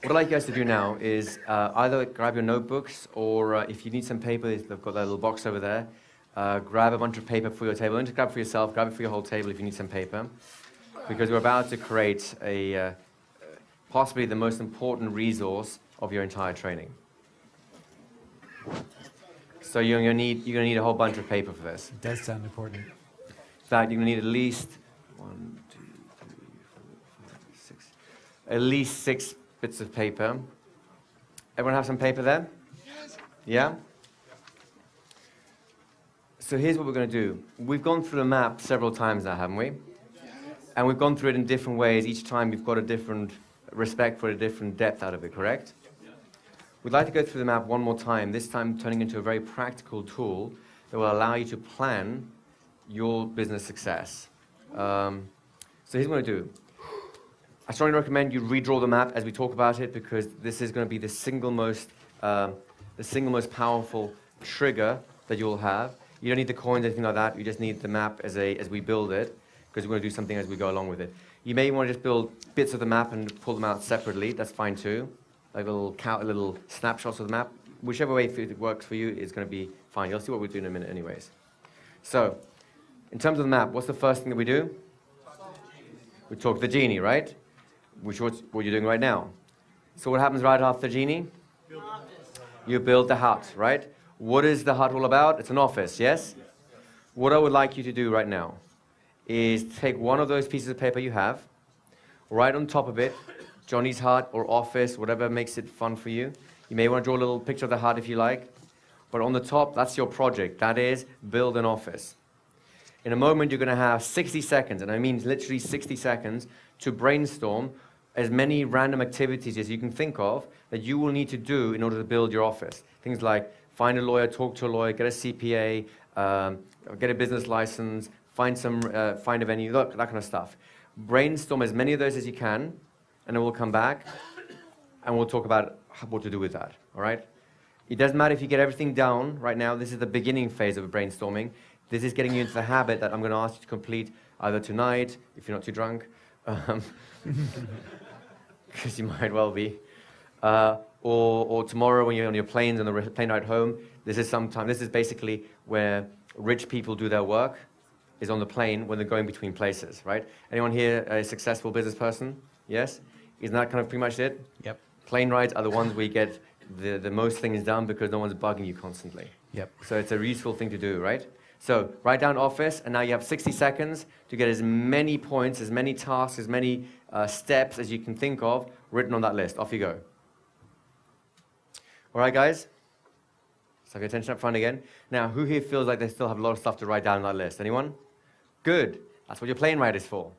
What I'd like you guys to do now is either grab your notebooks or if you need some paper, they've got that little box over there. Grab a bunch of paper for your table. Don't just grab it for yourself, grab it for your whole table if you need some paper. Because we're about to create a possibly the most important resource of your entire training. So you're gonna need a whole bunch of paper for this. It does sound important. In fact, you're gonna need at least 1, 2, 3, 4, 5, 6, at least 6 bits of paper. Everyone have some paper there? Yes. Yeah? So here's what we're going to do. We've gone through the map several times now, haven't we? Yes. And we've gone through it in different ways. Each time we've got a different respect for a different depth out of it, correct? Yes. We'd like to go through the map one more time, this time turning into a very practical tool that will allow you to plan your business success. So here's what I'm going to do. I strongly recommend you redraw the map as we talk about it, because this is going to be the single most powerful trigger that you'll have. You don't need the coins or anything like that. You just need the map as we build it, because we're going to do something as we go along with it. You may want to just build bits of the map and pull them out separately. That's fine too. Like little snapshots of the map. Whichever way it works for you is going to be fine. You'll see what we do in a minute anyways. So, in terms of the map, what's the first thing that we do? We talk to the genie, right? Which is what you're doing right now. So what happens right after the genie? You build the hut, right? What is the hut all about? It's an office, yes? What I would like you to do right now is take one of those pieces of paper you have, write on top of it, Johnny's hut or office, whatever makes it fun for you. You may want to draw a little picture of the hut if you like, but on the top, that's your project. That is, build an office. In a moment, you're going to have 60 seconds, and I mean literally 60 seconds, to brainstorm as many random activities as you can think of that you will need to do in order to build your office. Things like find a lawyer, talk to a lawyer, get a CPA, get a business license, find a venue, that kind of stuff. Brainstorm as many of those as you can, and then we'll come back and we'll talk about what to do with that, all right? It doesn't matter if you get everything down right now. This is the beginning phase of brainstorming. This is getting you into the habit that I'm going to ask you to complete either tonight, if you're not too drunk, because you might well be, or tomorrow when you're on your planes on the plane ride home. This is basically where rich people do their work, is on the plane when they're going between places, right? Anyone here a successful business person? Yes? Isn't that kind of pretty much it? Yep. Plane rides are the ones where you get the most things done because no one's bugging you constantly. Yep. So it's a useful thing to do, right? So write down office, and now you have 60 seconds to get as many points, as many tasks, as many steps as you can think of written on that list. Off you go. All right, guys? Let's have your attention up front again. Now, who here feels like they still have a lot of stuff to write down on that list? Anyone? Good. That's what your plane ride is for.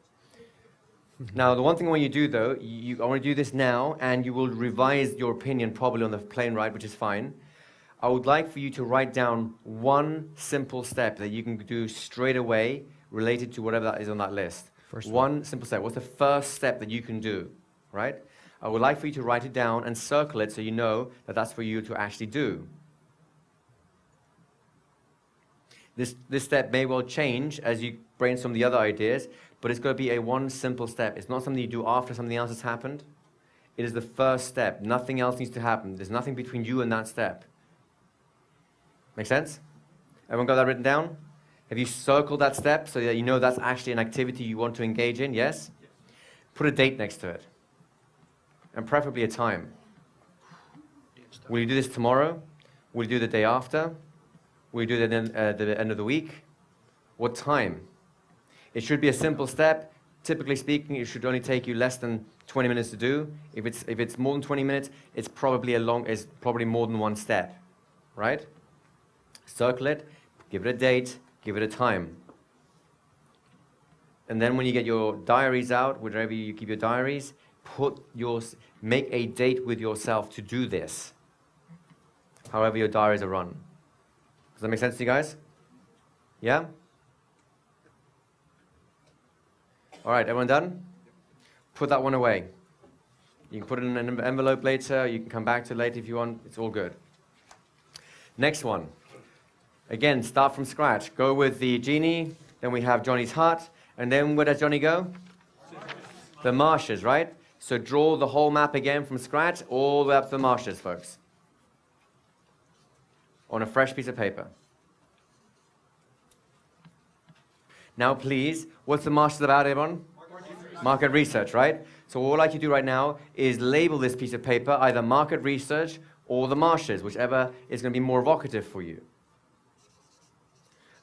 Now, the one thing I want you to do, though, I want to do this now, and you will revise your opinion probably on the plane ride, which is fine. I would like for you to write down one simple step that you can do straight away related to whatever that is on that list. One simple step. What's the first step that you can do, right? I would like for you to write it down and circle it so you know that that's for you to actually do. This step may well change as you brainstorm the other ideas, but it's going to be a one simple step. It's not something you do after something else has happened. It is the first step. Nothing else needs to happen. There's nothing between you and that step. Make sense? Everyone got that written down? Have you circled that step so that you know that's actually an activity you want to engage in? Yes? Put a date next to it. And preferably a time. Will you do this tomorrow? Will you do the day after? Will you do it at the end of the week? What time? It should be a simple step. Typically speaking, it should only take you less than 20 minutes to do. If it's more than 20 minutes, it's probably more than one step, right? Circle it, give it a date, give it a time. And then when you get your diaries out, wherever you keep your diaries, make a date with yourself to do this, however your diaries are run. Does that make sense to you guys? Yeah? All right, everyone done? Put that one away. You can put it in an envelope later. You can come back to it later if you want. It's all good. Next one. Again, start from scratch. Go with the genie. Then we have Johnny's hut. And then where does Johnny go? The marshes, right? So draw the whole map again from scratch, all the way up to the marshes, folks. On a fresh piece of paper. Now, please, what's the marshes about, everyone? Market research, right? So all I'd like you to do right now is label this piece of paper, either market research or the marshes, whichever is going to be more evocative for you.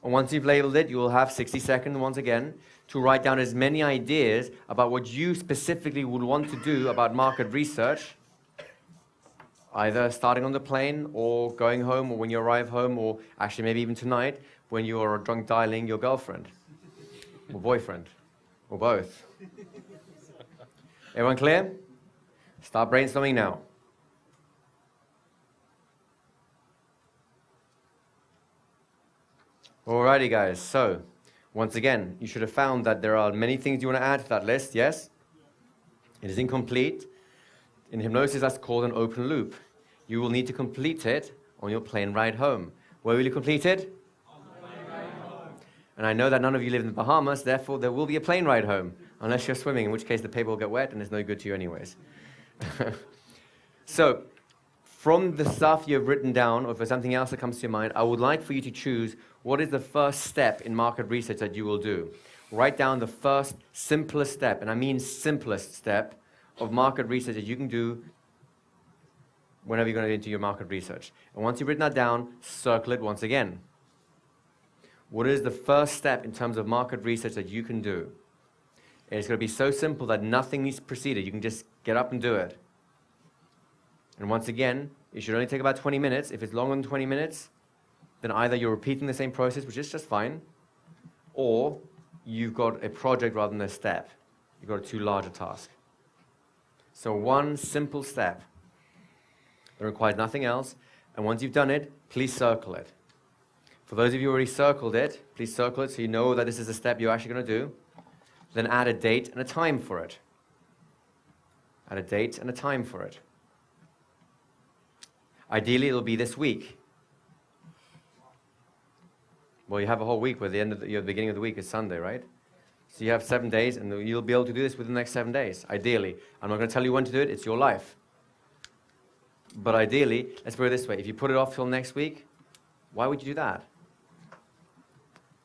And once you've labeled it, you will have 60 seconds, once again, to write down as many ideas about what you specifically would want to do about market research, either starting on the plane or going home or when you arrive home, or actually maybe even tonight when you are drunk dialing your girlfriend or boyfriend or both. Everyone clear? Start brainstorming now. Alrighty, guys. So, once again, you should have found that there are many things you want to add to that list, yes? It is incomplete. In hypnosis, that's called an open loop. You will need to complete it on your plane ride home. Where will you complete it? On the plane ride home. And I know that none of you live in the Bahamas, therefore there will be a plane ride home, unless you're swimming, in which case the paper will get wet and it's no good to you anyways. So, from the stuff you've written down, or if there's something else that comes to your mind, I would like for you to choose what is the first step in market research that you will do. Write down the first simplest step, and I mean simplest step, of market research that you can do whenever you're going to do your market research. And once you've written that down, circle it once again. What is the first step in terms of market research that you can do? And it's going to be so simple that nothing needs to precede it. You can just get up and do it. And once again, it should only take about 20 minutes. If it's longer than 20 minutes, then either you're repeating the same process, which is just fine, or you've got a project rather than a step. You've got a too large a task. So one simple step that requires nothing else, and once you've done it, please circle it. For those of you who already circled it, please circle it so you know that this is a step you're actually going to do. Then add a date and a time for it. Add a date and a time for it. Ideally, it'll be this week. Well, you have a whole week where the beginning of the week is Sunday, right? So you have 7 days, and you'll be able to do this within the next 7 days, ideally. I'm not going to tell you when to do it. It's your life. But ideally, let's put it this way. If you put it off till next week, why would you do that?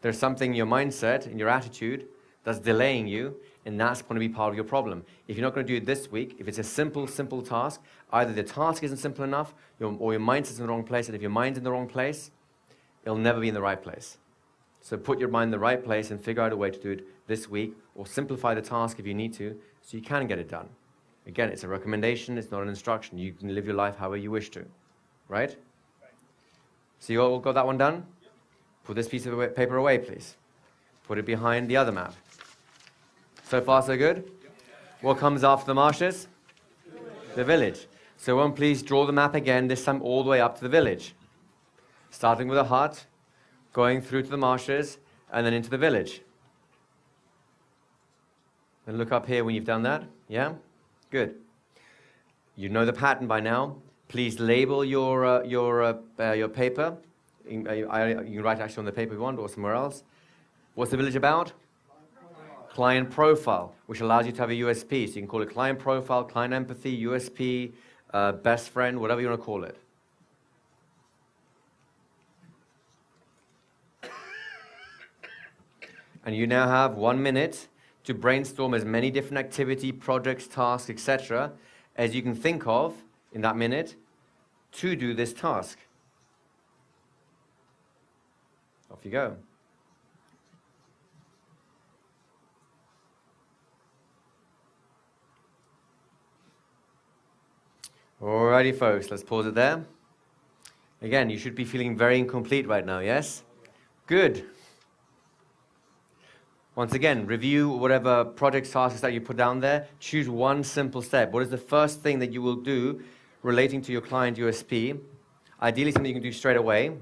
There's something in your mindset, in your attitude, that's delaying you, and that's going to be part of your problem. If you're not going to do it this week, if it's a simple task, either the task isn't simple enough, or your mindset's in the wrong place, and if your mind's in the wrong place, it'll never be in the right place. So put your mind in the right place and figure out a way to do it this week, or simplify the task if you need to, so you can get it done. Again, it's a recommendation, it's not an instruction. You can live your life however you wish to, right? So you all got that one done? Put this piece of paper away, please. Put it behind the other map. So far, so good? What comes after the marshes? The village. So everyone please draw the map again, this time all the way up to the village. Starting with a hut, going through to the marshes, and then into the village. Then look up here when you've done that. Yeah? Good. You know the pattern by now. Please label your paper. You can write actually on the paper if you want, or somewhere else. What's the village about? Client profile, which allows you to have a USP. So you can call it client profile, client empathy, USP, best friend, whatever you want to call it. And you now have 1 minute to brainstorm as many different activity, projects, tasks, etc. as you can think of in that minute to do this task. Off you go. Alrighty, folks, let's pause it there. Again, you should be feeling very incomplete right now, yes? Good. Once again, review whatever project tasks that you put down there. Choose one simple step. What is the first thing that you will do relating to your client USP? Ideally, something you can do straight away.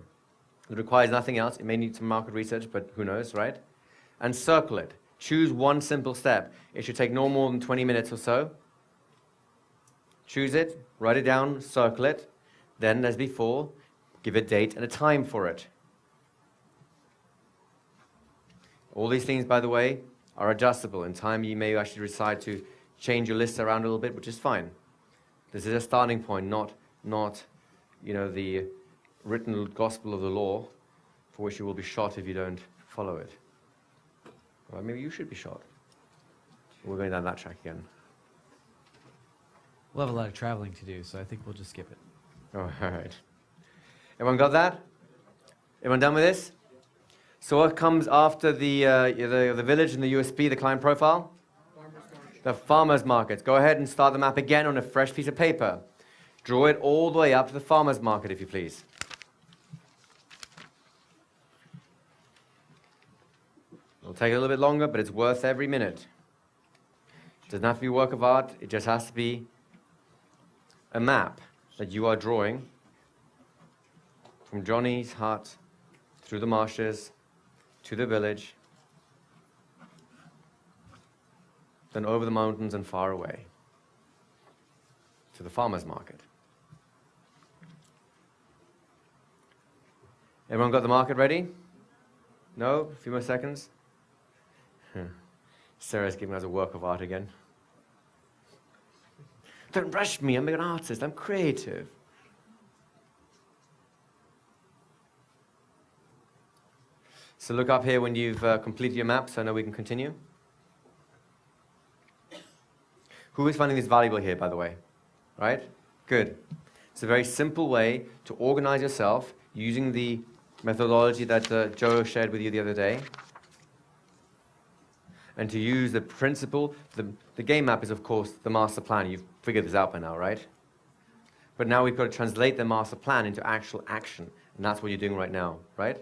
It requires nothing else. It may need some market research, but who knows, right? And circle it. Choose one simple step. It should take no more than 20 minutes or so. Choose it, write it down, circle it. Then, as before, give a date and a time for it. All these things, by the way, are adjustable. In time, you may actually decide to change your lists around a little bit, which is fine. This is a starting point, not the written gospel of the law for which you will be shot if you don't follow it. Well, maybe you should be shot. We're going down that track again. We'll have a lot of traveling to do, so I think we'll just skip it. Oh, all right. Everyone got that? Everyone done with this? So what comes after the village and the USB, the client profile? The farmer's market. Go ahead and start the map again on a fresh piece of paper. Draw it all the way up to the farmer's market, if you please. It'll take a little bit longer, but it's worth every minute. It doesn't have to be a work of art. It just has to be a map that you are drawing from Johnny's hut through the marshes to the village, then over the mountains and far away to the farmer's market. Everyone got the market ready? No? A few more seconds? Sarah's giving us a work of art again. Don't rush me, I'm an artist, I'm creative. So look up here when you've completed your map, so I know we can continue. Who is finding this valuable here, by the way? Right? Good. It's a very simple way to organize yourself using the methodology that Joe shared with you the other day. And to use the principle, the game map is, of course, the master plan. You've figured this out by now, right? But now we've got to translate the master plan into actual action. And that's what you're doing right now, right?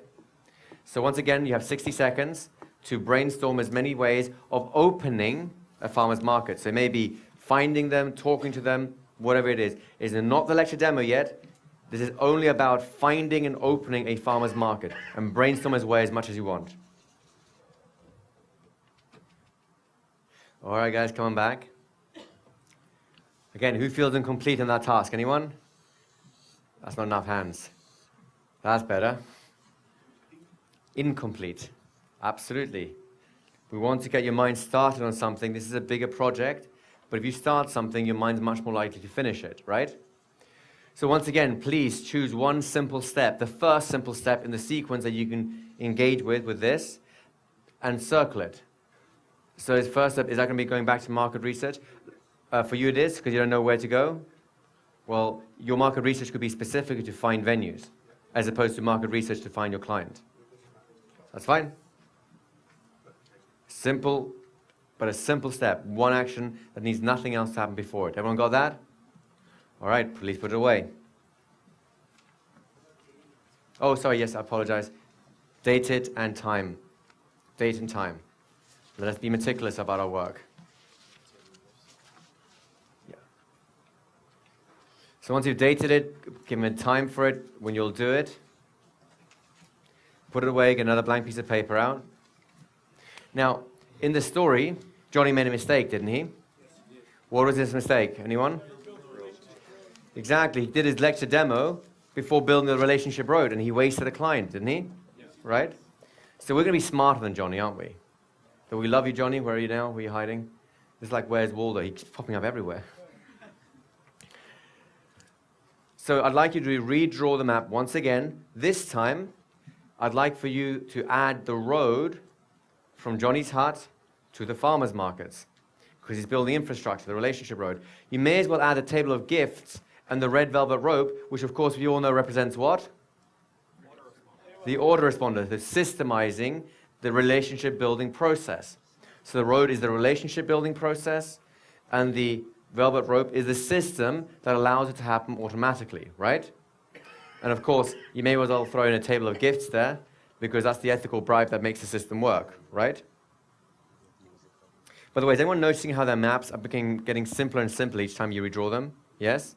So once again, you have 60 seconds to brainstorm as many ways of opening a farmer's market. So maybe finding them, talking to them, whatever it is. It's not the lecture demo yet. This is only about finding and opening a farmer's market. And brainstorm as much as you want. All right, guys, come on back. Again, who feels incomplete in that task? Anyone? That's not enough hands. That's better. Incomplete. Absolutely. We want to get your mind started on something. This is a bigger project, but if you start something, your mind's much more likely to finish it, right? So once again, please choose one simple step, the first simple step in the sequence that you can engage with this, and circle it. So his first step, is that going to be going back to market research? For you it is, because you don't know where to go. Well, your market research could be specifically to find venues, as opposed to market research to find your client. That's fine. Simple, but a simple step. One action that needs nothing else to happen before it. Everyone got that? All right, please put it away. Oh, sorry, yes, I apologize. Date it and time. Date and time. Let us be meticulous about our work. Yeah. So once you've dated it, give it time for it when you'll do it. Put it away, get another blank piece of paper out. Now, in the story, Johnny made a mistake, didn't he? Yes, he did. What was his mistake? Anyone? Exactly. He did his lecture demo before building the relationship road, and he wasted a client, didn't he? Yes. Right? So we're going to be smarter than Johnny, aren't we? So we love you, Johnny. Where are you now? Where are you hiding? It's like, where's Waldo? He's popping up everywhere. So I'd like you to redraw the map once again. This time, I'd like for you to add the road from Johnny's hut to the farmer's markets, because he's building infrastructure, the relationship road. You may as well add a table of gifts and the red velvet rope, which of course we all know represents what? The autoresponder, the systemizing the relationship building process. So the road is the relationship building process, and the velvet rope is the system that allows it to happen automatically, right? And of course, you may as well throw in a table of gifts there, because that's the ethical bribe that makes the system work, right? By the way, is anyone noticing how their maps are getting simpler and simpler each time you redraw them? Yes?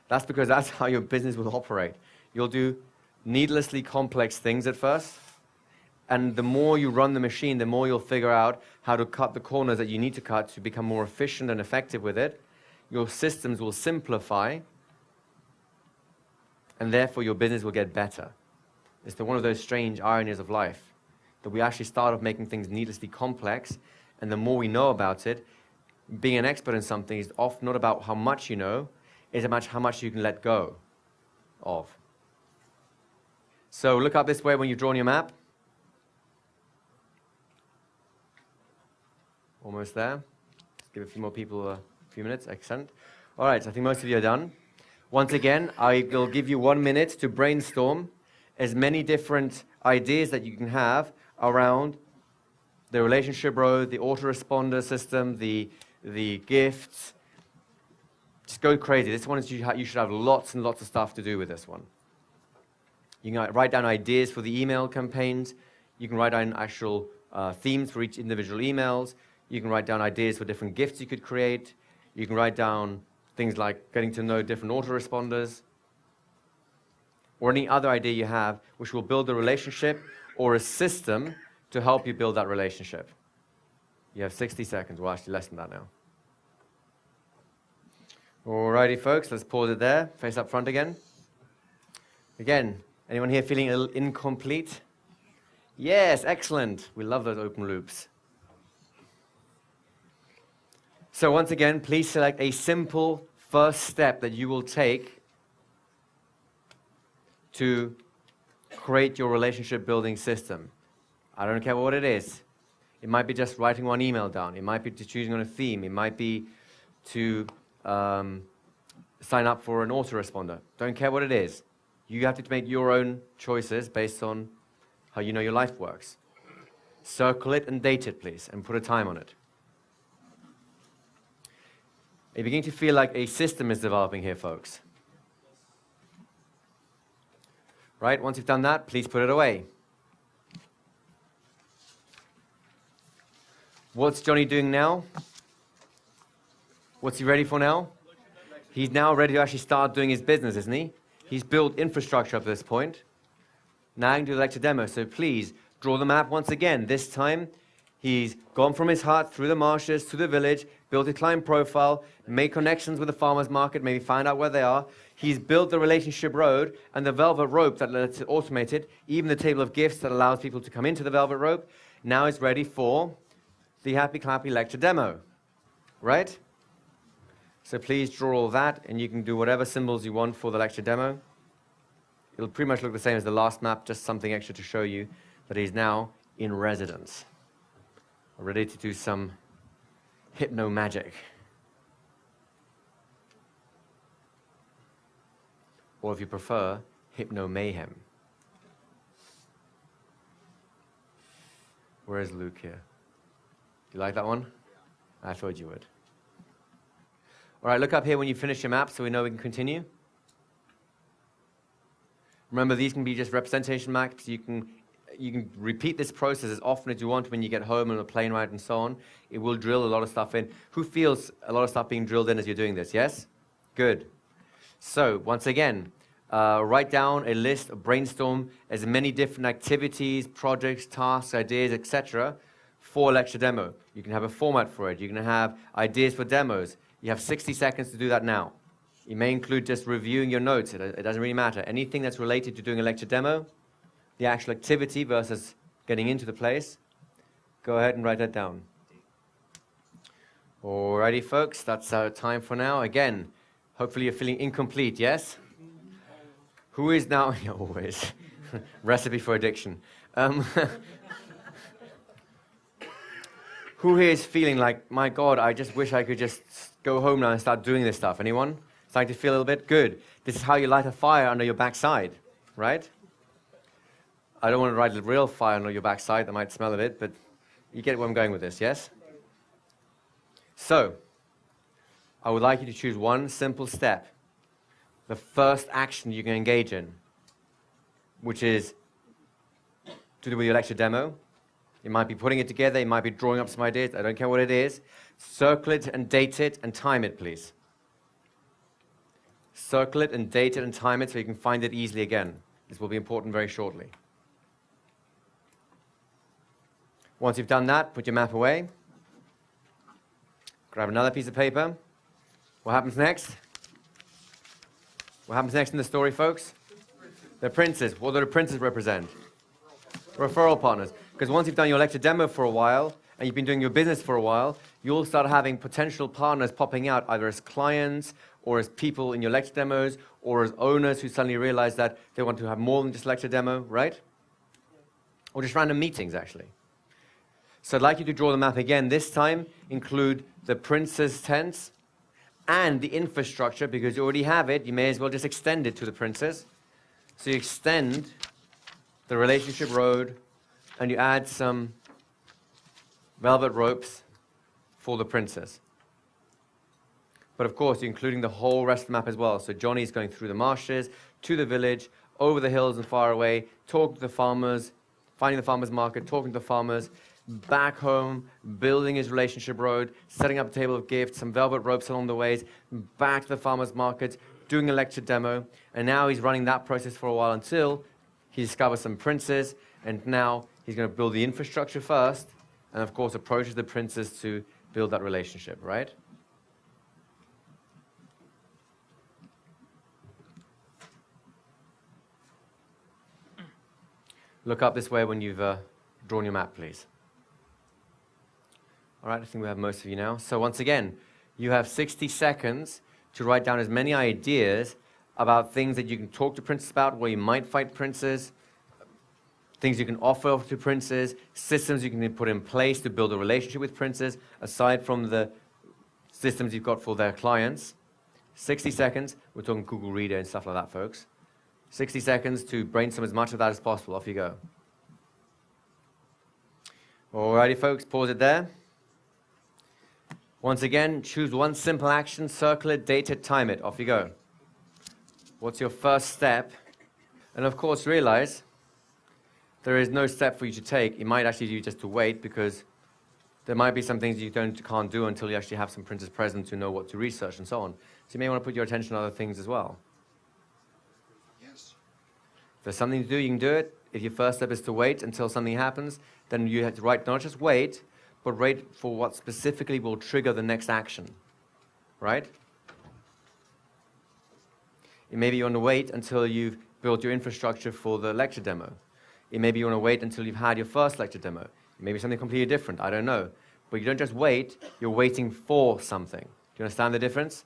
That's because that's how your business will operate. You'll do needlessly complex things at first, and the more you run the machine, the more you'll figure out how to cut the corners that you need to cut to become more efficient and effective with it. Your systems will simplify, and therefore your business will get better. It's one of those strange ironies of life, that we actually start off making things needlessly complex, and the more we know about it, being an expert in something is often not about how much you know, it's about how much you can let go of. So look up this way when you've drawn your map. Almost there. Let's give a few more people a few minutes. Excellent. All right, so I think most of you are done. Once again, I will give you 1 minute to brainstorm as many different ideas that you can have around the relationship road, the autoresponder system, the gifts. Just go crazy. This one is you should have lots and lots of stuff to do with this one. You can write down ideas for the email campaigns. You can write down actual themes for each individual emails. You can write down ideas for different gifts you could create. You can write down things like getting to know different autoresponders, or any other idea you have which will build a relationship or a system to help you build that relationship. You have 60 seconds. Well, actually less than that now. Alrighty, folks, let's pause it there. Face up front again. Again, anyone here feeling a little incomplete? Yes, excellent. We love those open loops. So once again, please select a simple first step that you will take to create your relationship building system. I don't care what it is. It might be just writing one email down. It might be to choosing on a theme. It might be to sign up for an autoresponder. Don't care what it is. You have to make your own choices based on how you know your life works. Circle it and date it, please, and put a time on it. Are you beginning to feel like a system is developing here, folks? Right, once you've done that, please put it away. What's Johnny doing now? What's he ready for now? He's now ready to actually start doing his business, isn't he? He's built infrastructure up to this point. Now he can do the lecture demo. So please draw the map once again. This time, he's gone from his hut through the marshes to the village, built a client profile, made connections with the farmer's market, maybe find out where they are. He's built the relationship road and the velvet rope that lets it automate it, even the table of gifts that allows people to come into the velvet rope. Now he's ready for the happy clappy lecture demo, right? So please draw all that, and you can do whatever symbols you want for the lecture demo. It'll pretty much look the same as the last map, just something extra to show you that he's now in residence, ready to do some hypno magic. Or if you prefer, hypno mayhem. Where is Luke here? You like that one? I thought you would. All right, look up here when you finish your map so we know we can continue. Remember, these can be just representation maps. You can repeat this process as often as you want when you get home on a plane ride and so on. It will drill a lot of stuff in. Who feels a lot of stuff being drilled in as you're doing this? Yes? Good. So, once again, write down a list, brainstorm as many different activities, projects, tasks, ideas, etc. for a lecture demo. You can have a format for it. You can have ideas for demos. You have 60 seconds to do that now. You may include just reviewing your notes. It doesn't really matter. Anything that's related to doing a lecture demo, the actual activity versus getting into the place, go ahead and write that down. Alrighty, folks, that's our time for now. Again, hopefully you're feeling incomplete, yes? Who is now, always, recipe for addiction. Who here is feeling like, my God, I just wish I could just go home now and start doing this stuff? Anyone? Starting to feel a little bit? Good. This is how you light a fire under your backside, right? I don't want to light a real fire under your backside. That might smell a bit, but you get where I'm going with this, yes? So, I would like you to choose one simple step, the first action you can engage in, which is to do with your lecture demo. It might be putting it together, it might be drawing up some ideas, I don't care what it is. Circle it and date it and time it, please. Circle it and date it and time it so you can find it easily again. This will be important very shortly. Once you've done that, put your map away. Grab another piece of paper. What happens next? What happens next in the story, folks? The princes. What do the princes represent? Referral partners. Because once you've done your lecture demo for a while, and you've been doing your business for a while, you'll start having potential partners popping out either as clients or as people in your lecture demos or as owners who suddenly realize that they want to have more than just lecture demo, right? Or just random meetings, actually. So I'd like you to draw the map again. This time, include the prince's tents and the infrastructure, because you already have it. You may as well just extend it to the princes. So you extend the relationship road, and you add some velvet ropes for the princes. But of course, you're including the whole rest of the map as well. So Johnny's going through the marshes, to the village, over the hills and far away, talking to the farmers, finding the farmers market, talking to the farmers, back home, building his relationship road, setting up a table of gifts, some velvet ropes along the ways, back to the farmers market, doing a lecture demo, and now he's running that process for a while until he discovers some princes, and now he's going to build the infrastructure first, and of course approaches the princes to build that relationship, right? Look up this way when you've drawn your map, please. All right, I think we have most of you now. So once again, you have 60 seconds to write down as many ideas about things that you can talk to princes about, where you might fight princes, things you can offer to princes, systems you can put in place to build a relationship with princes, aside from the systems you've got for their clients. 60 seconds. We're talking Google Reader and stuff like that, folks. 60 seconds to brainstorm as much of that as possible. Off you go. Alrighty, folks, pause it there. Once again, choose one simple action, circle it, date it, time it. Off you go. What's your first step? And of course, realize there is no step for you to take. It might actually be just to wait, because there might be some things you can't do until you actually have some princes present to know what to research and so on. So you may want to put your attention on other things as well. Yes. If there's something to do, you can do it. If your first step is to wait until something happens, then you have to not just wait, but wait for what specifically will trigger the next action, right? Maybe you want to wait until you've built your infrastructure for the lecture demo. Maybe you want to wait until you've had your first lecture demo. Maybe something completely different, I don't know. But you don't just wait, you're waiting for something. Do you understand the difference?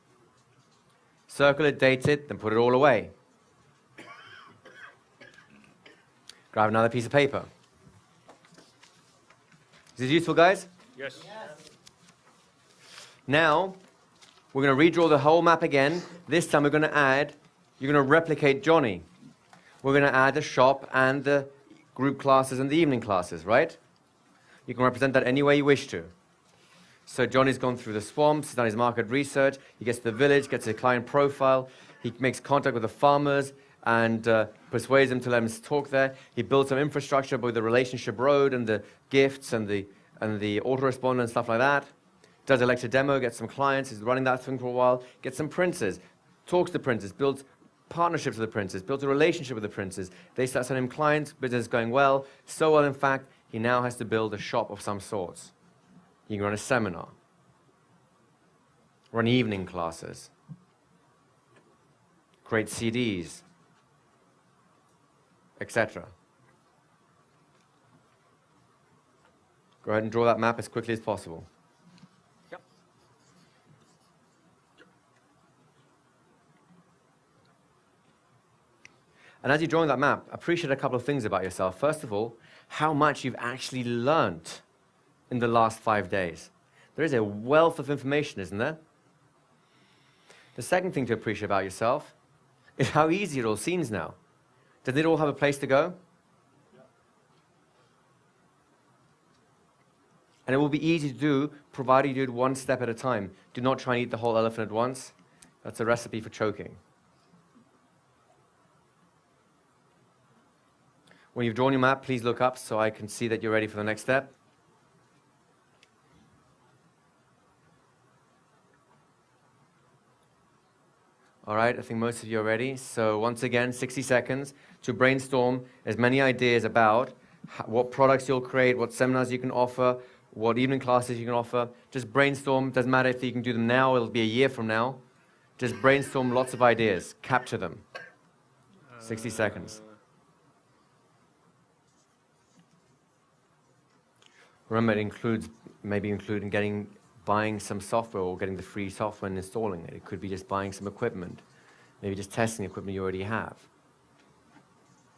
Circle it, date it, then put it all away. Grab another piece of paper. Is this useful, guys? Yes. Now, we're going to redraw the whole map again. This time we're going to add, you're going to replicate Johnny. We're going to add the shop and the group classes and the evening classes, right? You can represent that any way you wish to. So Johnny's gone through the swamps, he's done his market research, he gets to the village, gets a client profile, he makes contact with the farmers and persuades them to let him talk there. He builds some infrastructure with the relationship road and the gifts and the autoresponder and stuff like that. Does a lecture demo, gets some clients, he's running that thing for a while, gets some princes, talks to princes, builds partnerships with the princes, builds a relationship with the princes. They start sending him clients, business is going well, so well in fact, he now has to build a shop of some sorts. You can run a seminar, run evening classes, create CDs, etc. Go ahead and draw that map as quickly as possible. Yep. And as you're drawing that map, appreciate a couple of things about yourself. First of all, how much you've actually learnt in the last 5 days. There is a wealth of information, isn't there? The second thing to appreciate about yourself is how easy it all seems now. Doesn't it all have a place to go? Yeah. And it will be easy to do, provided you do it one step at a time. Do not try and eat the whole elephant at once. That's a recipe for choking. When you've drawn your map, please look up so I can see that you're ready for the next step. All right, I think most of you are ready. So once again, 60 seconds to brainstorm as many ideas about what products you'll create, what seminars you can offer, what evening classes you can offer. Just brainstorm. Doesn't matter if you can do them now, it'll be a year from now. Just brainstorm lots of ideas. Capture them. 60 seconds. Remember, it includes maybe including buying some software or getting the free software and installing it. It could be just buying some equipment, maybe just testing equipment you already have.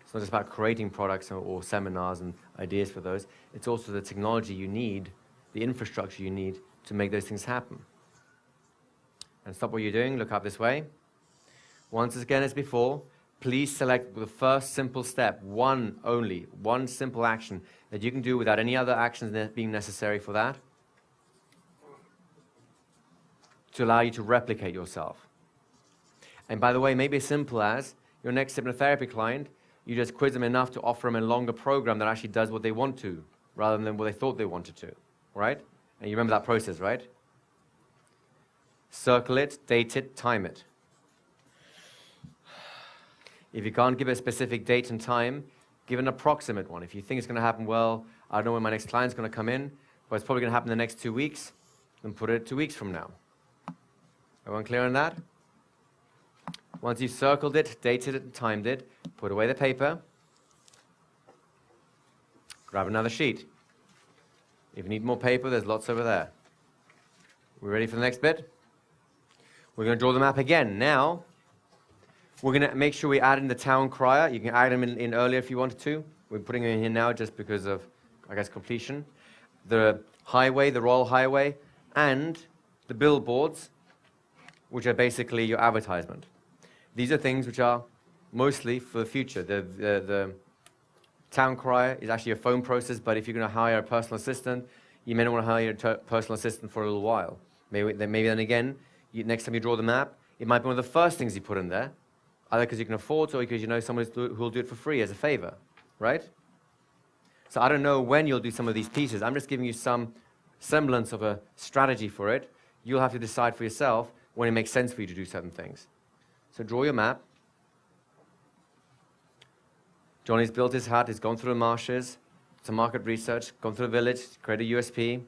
It's not just about creating products or seminars and ideas for those. It's also the technology you need, the infrastructure you need to make those things happen. And stop what you're doing, look up this way. Once again as before, please select the first simple step, one only, one simple action that you can do without any other actions being necessary for that, to allow you to replicate yourself. And by the way, maybe as simple as your next hypnotherapy client, you just quiz them enough to offer them a longer program that actually does what they want to, rather than what they thought they wanted to, right? And you remember that process, right? Circle it, date it, time it. If you can't give a specific date and time, give an approximate one. If you think it's going to happen, well, I don't know when my next client's going to come in, but it's probably going to happen in the next 2 weeks, then put it 2 weeks from now. Everyone clear on that? Once you've circled it, dated it, and timed it, put away the paper, grab another sheet. If you need more paper, there's lots over there. We ready for the next bit? We're going to draw the map again. Now, we're going to make sure we add in the town crier. You can add them in earlier if you wanted to. We're putting them in here now just because of, I guess, completion. The highway, the Royal Highway, and the billboards, which are basically your advertisement. These are things which are mostly for the future. The town crier is actually a phone process, but if you're going to hire a personal assistant, you may not want to hire a personal assistant for a little while. Maybe then again, next time you draw the map, it might be one of the first things you put in there, either because you can afford to or because you know someone who will do it for free as a favor, right? So I don't know when you'll do some of these pieces. I'm just giving you some semblance of a strategy for it. You'll have to decide for yourself when it makes sense for you to do certain things. So draw your map. Johnny's built his hut, he's gone through the marshes, some market research, gone through the village, created a USP,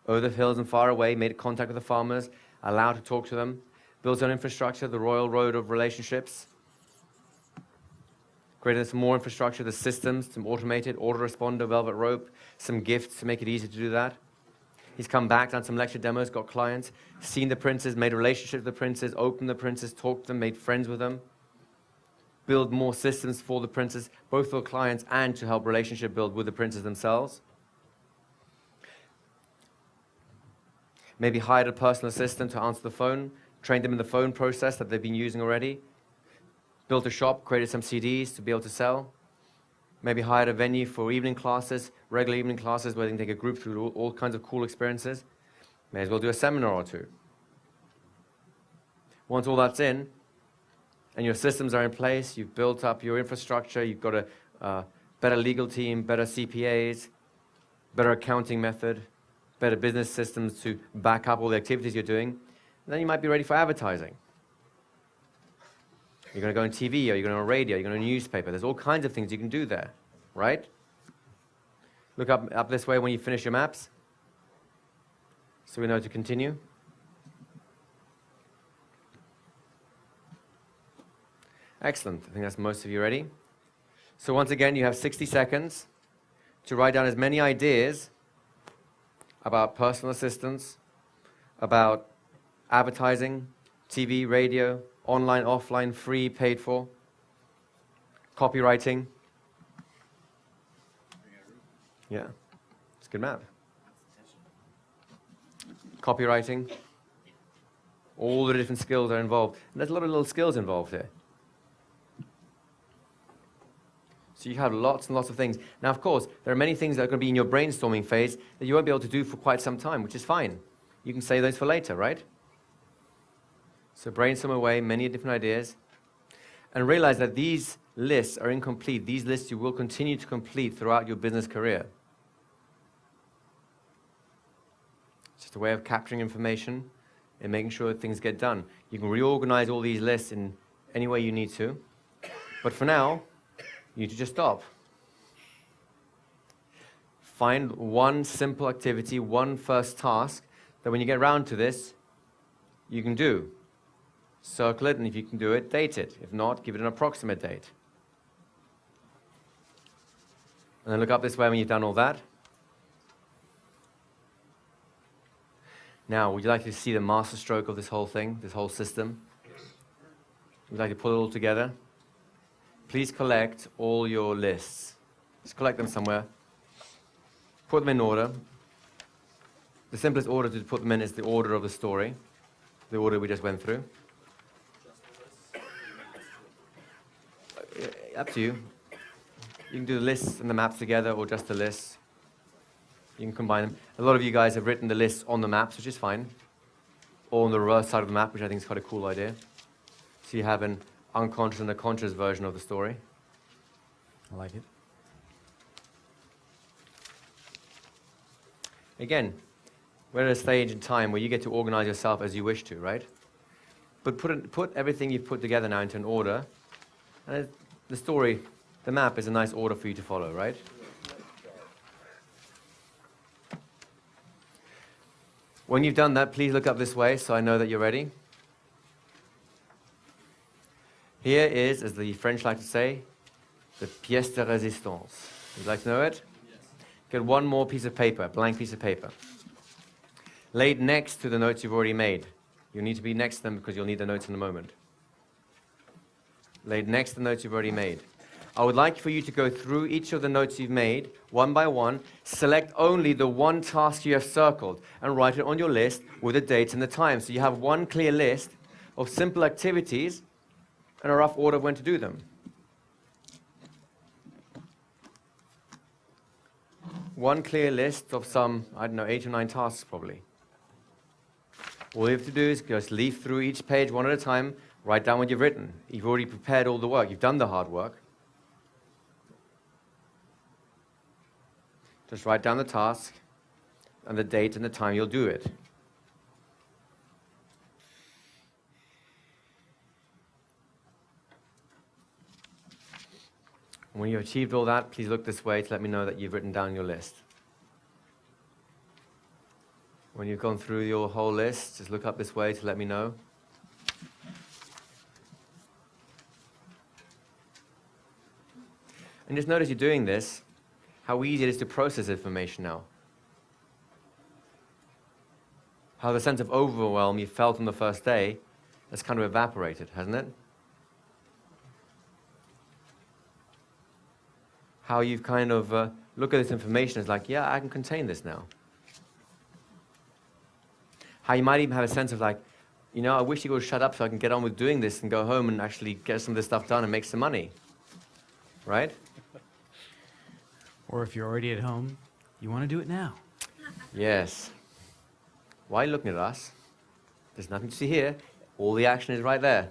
over the hills and far away, made contact with the farmers, allowed to talk to them, built on infrastructure, the royal road of relationships, created some more infrastructure, the systems, some automated, autoresponder, velvet rope, some gifts to make it easy to do that. He's come back, done some lecture demos, got clients, seen the princes, made relationships with the princes, opened the princes, talked to them, made friends with them, build more systems for the princes, both for clients and to help relationship build with the princes themselves. Maybe hired a personal assistant to answer the phone, trained them in the phone process that they've been using already, built a shop, created some CDs to be able to sell, maybe hired a venue for evening classes, regular evening classes where they can take a group through all kinds of cool experiences. May as well do a seminar or two. Once all that's in, and your systems are in place, you've built up your infrastructure, you've got a better legal team, better CPAs, better accounting method, better business systems to back up all the activities you're doing, and then you might be ready for advertising. You're going to go on TV, or you're going to go on radio, you're going to go on a newspaper. There's all kinds of things you can do there, right? Look up this way when you finish your maps, so we know to continue. Excellent. I think that's most of you ready. So once again, you have 60 seconds to write down as many ideas about personal assistance, about advertising, TV, radio, online, offline, free, paid for, copywriting. Yeah, it's a good map. Copywriting. All the different skills are involved. And there's a lot of little skills involved here. So you have lots and lots of things. Now, of course, there are many things that are going to be in your brainstorming phase that you won't be able to do for quite some time, which is fine. You can save those for later, right? So brainstorm away many different ideas. And realize that these lists are incomplete. These lists you will continue to complete throughout your business career. It's just a way of capturing information and making sure that things get done. You can reorganize all these lists in any way you need to. But for now, you need to just stop. Find one simple activity, one first task, that when you get around to this, you can do. Circle it, and if you can do it, date it. If not, give it an approximate date. And then look up this way when you've done all that. Now, would you like to see the master stroke of this whole thing, this whole system? Would you like to pull it all together? Please collect all your lists. Just collect them somewhere. Put them in order. The simplest order to put them in is the order of the story, the order we just went through. Up to you. You can do the lists and the maps together or just the lists. You can combine them. A lot of you guys have written the lists on the maps, which is fine. Or on the reverse side of the map, which I think is quite a cool idea. So you have an unconscious and a conscious version of the story. I like it. Again, we're at a stage in time where you get to organize yourself as you wish to, right? But put everything you've put together now into an order. And the story, the map is a nice order for you to follow, right? When you've done that, please look up this way so I know that you're ready. Here is, as the French like to say, the pièce de résistance. Would you like to know it? Yes. Get one more piece of paper, a blank piece of paper. Laid next to the notes you've already made. You need to be next to them because you'll need the notes in a moment. Laid next to the notes you've already made. I would like for you to go through each of the notes you've made, one by one, select only the one task you have circled, and write it on your list with the dates and the time. So you have one clear list of simple activities and a rough order of when to do them. One clear list of some, I don't know, 8 or 9 tasks probably. All you have to do is just leaf through each page one at a time, write down what you've written. You've already prepared all the work. You've done the hard work. Just write down the task and the date and the time you'll do it. When you've achieved all that, please look this way to let me know that you've written down your list. When you've gone through your whole list, just look up this way to let me know. And just notice you're doing this, how easy it is to process information now. How the sense of overwhelm you felt on the first day has kind of evaporated, hasn't it? How you've kind of look at this information as like, yeah, I can contain this now. How you might even have a sense of like, you know, I wish you would shut up so I can get on with doing this and go home and actually get some of this stuff done and make some money. Right? Or if you're already at home, you want to do it now. Yes. Why are you looking at us? There's nothing to see here. All the action is right there.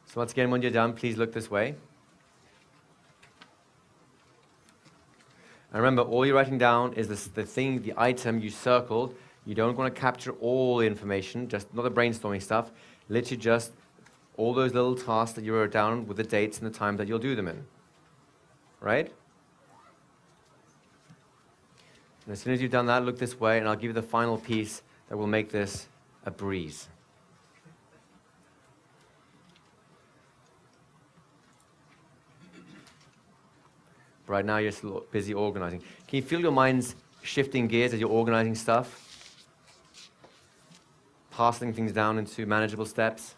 So once again, when you're done, please look this way. And remember, all you're writing down is the thing, the item you circled. You don't want to capture all the information, just not the brainstorming stuff. Literally just all those little tasks that you wrote down with the dates and the time that you'll do them in. Right? And as soon as you've done that, look this way, and I'll give you the final piece that will make this a breeze. Right now, you're still busy organizing. Can you feel your mind's shifting gears as you're organizing stuff? Passing things down into manageable steps?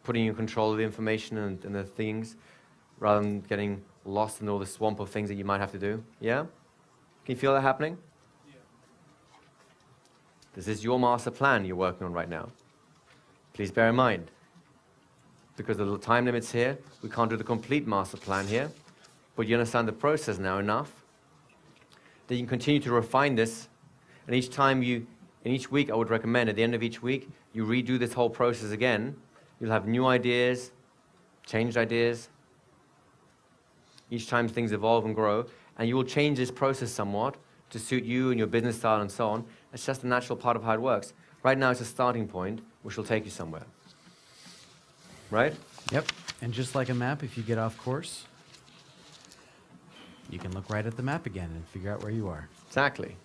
Putting you in control of the information and the things, rather than getting lost in all the swamp of things that you might have to do? Yeah? Can you feel that happening? Yeah. This is your master plan you're working on right now. Please bear in mind, because of the time limits here, we can't do the complete master plan here, but you understand the process now enough that you can continue to refine this, and each time in each week I would recommend at the end of each week, you redo this whole process again. You'll have new ideas, changed ideas. Each time things evolve and grow, and you will change this process somewhat to suit you and your business style and so on. It's just a natural part of how it works. Right now it's a starting point which will take you somewhere. Right? Yep. And just like a map, if you get off course, you can look right at the map again and figure out where you are. Exactly.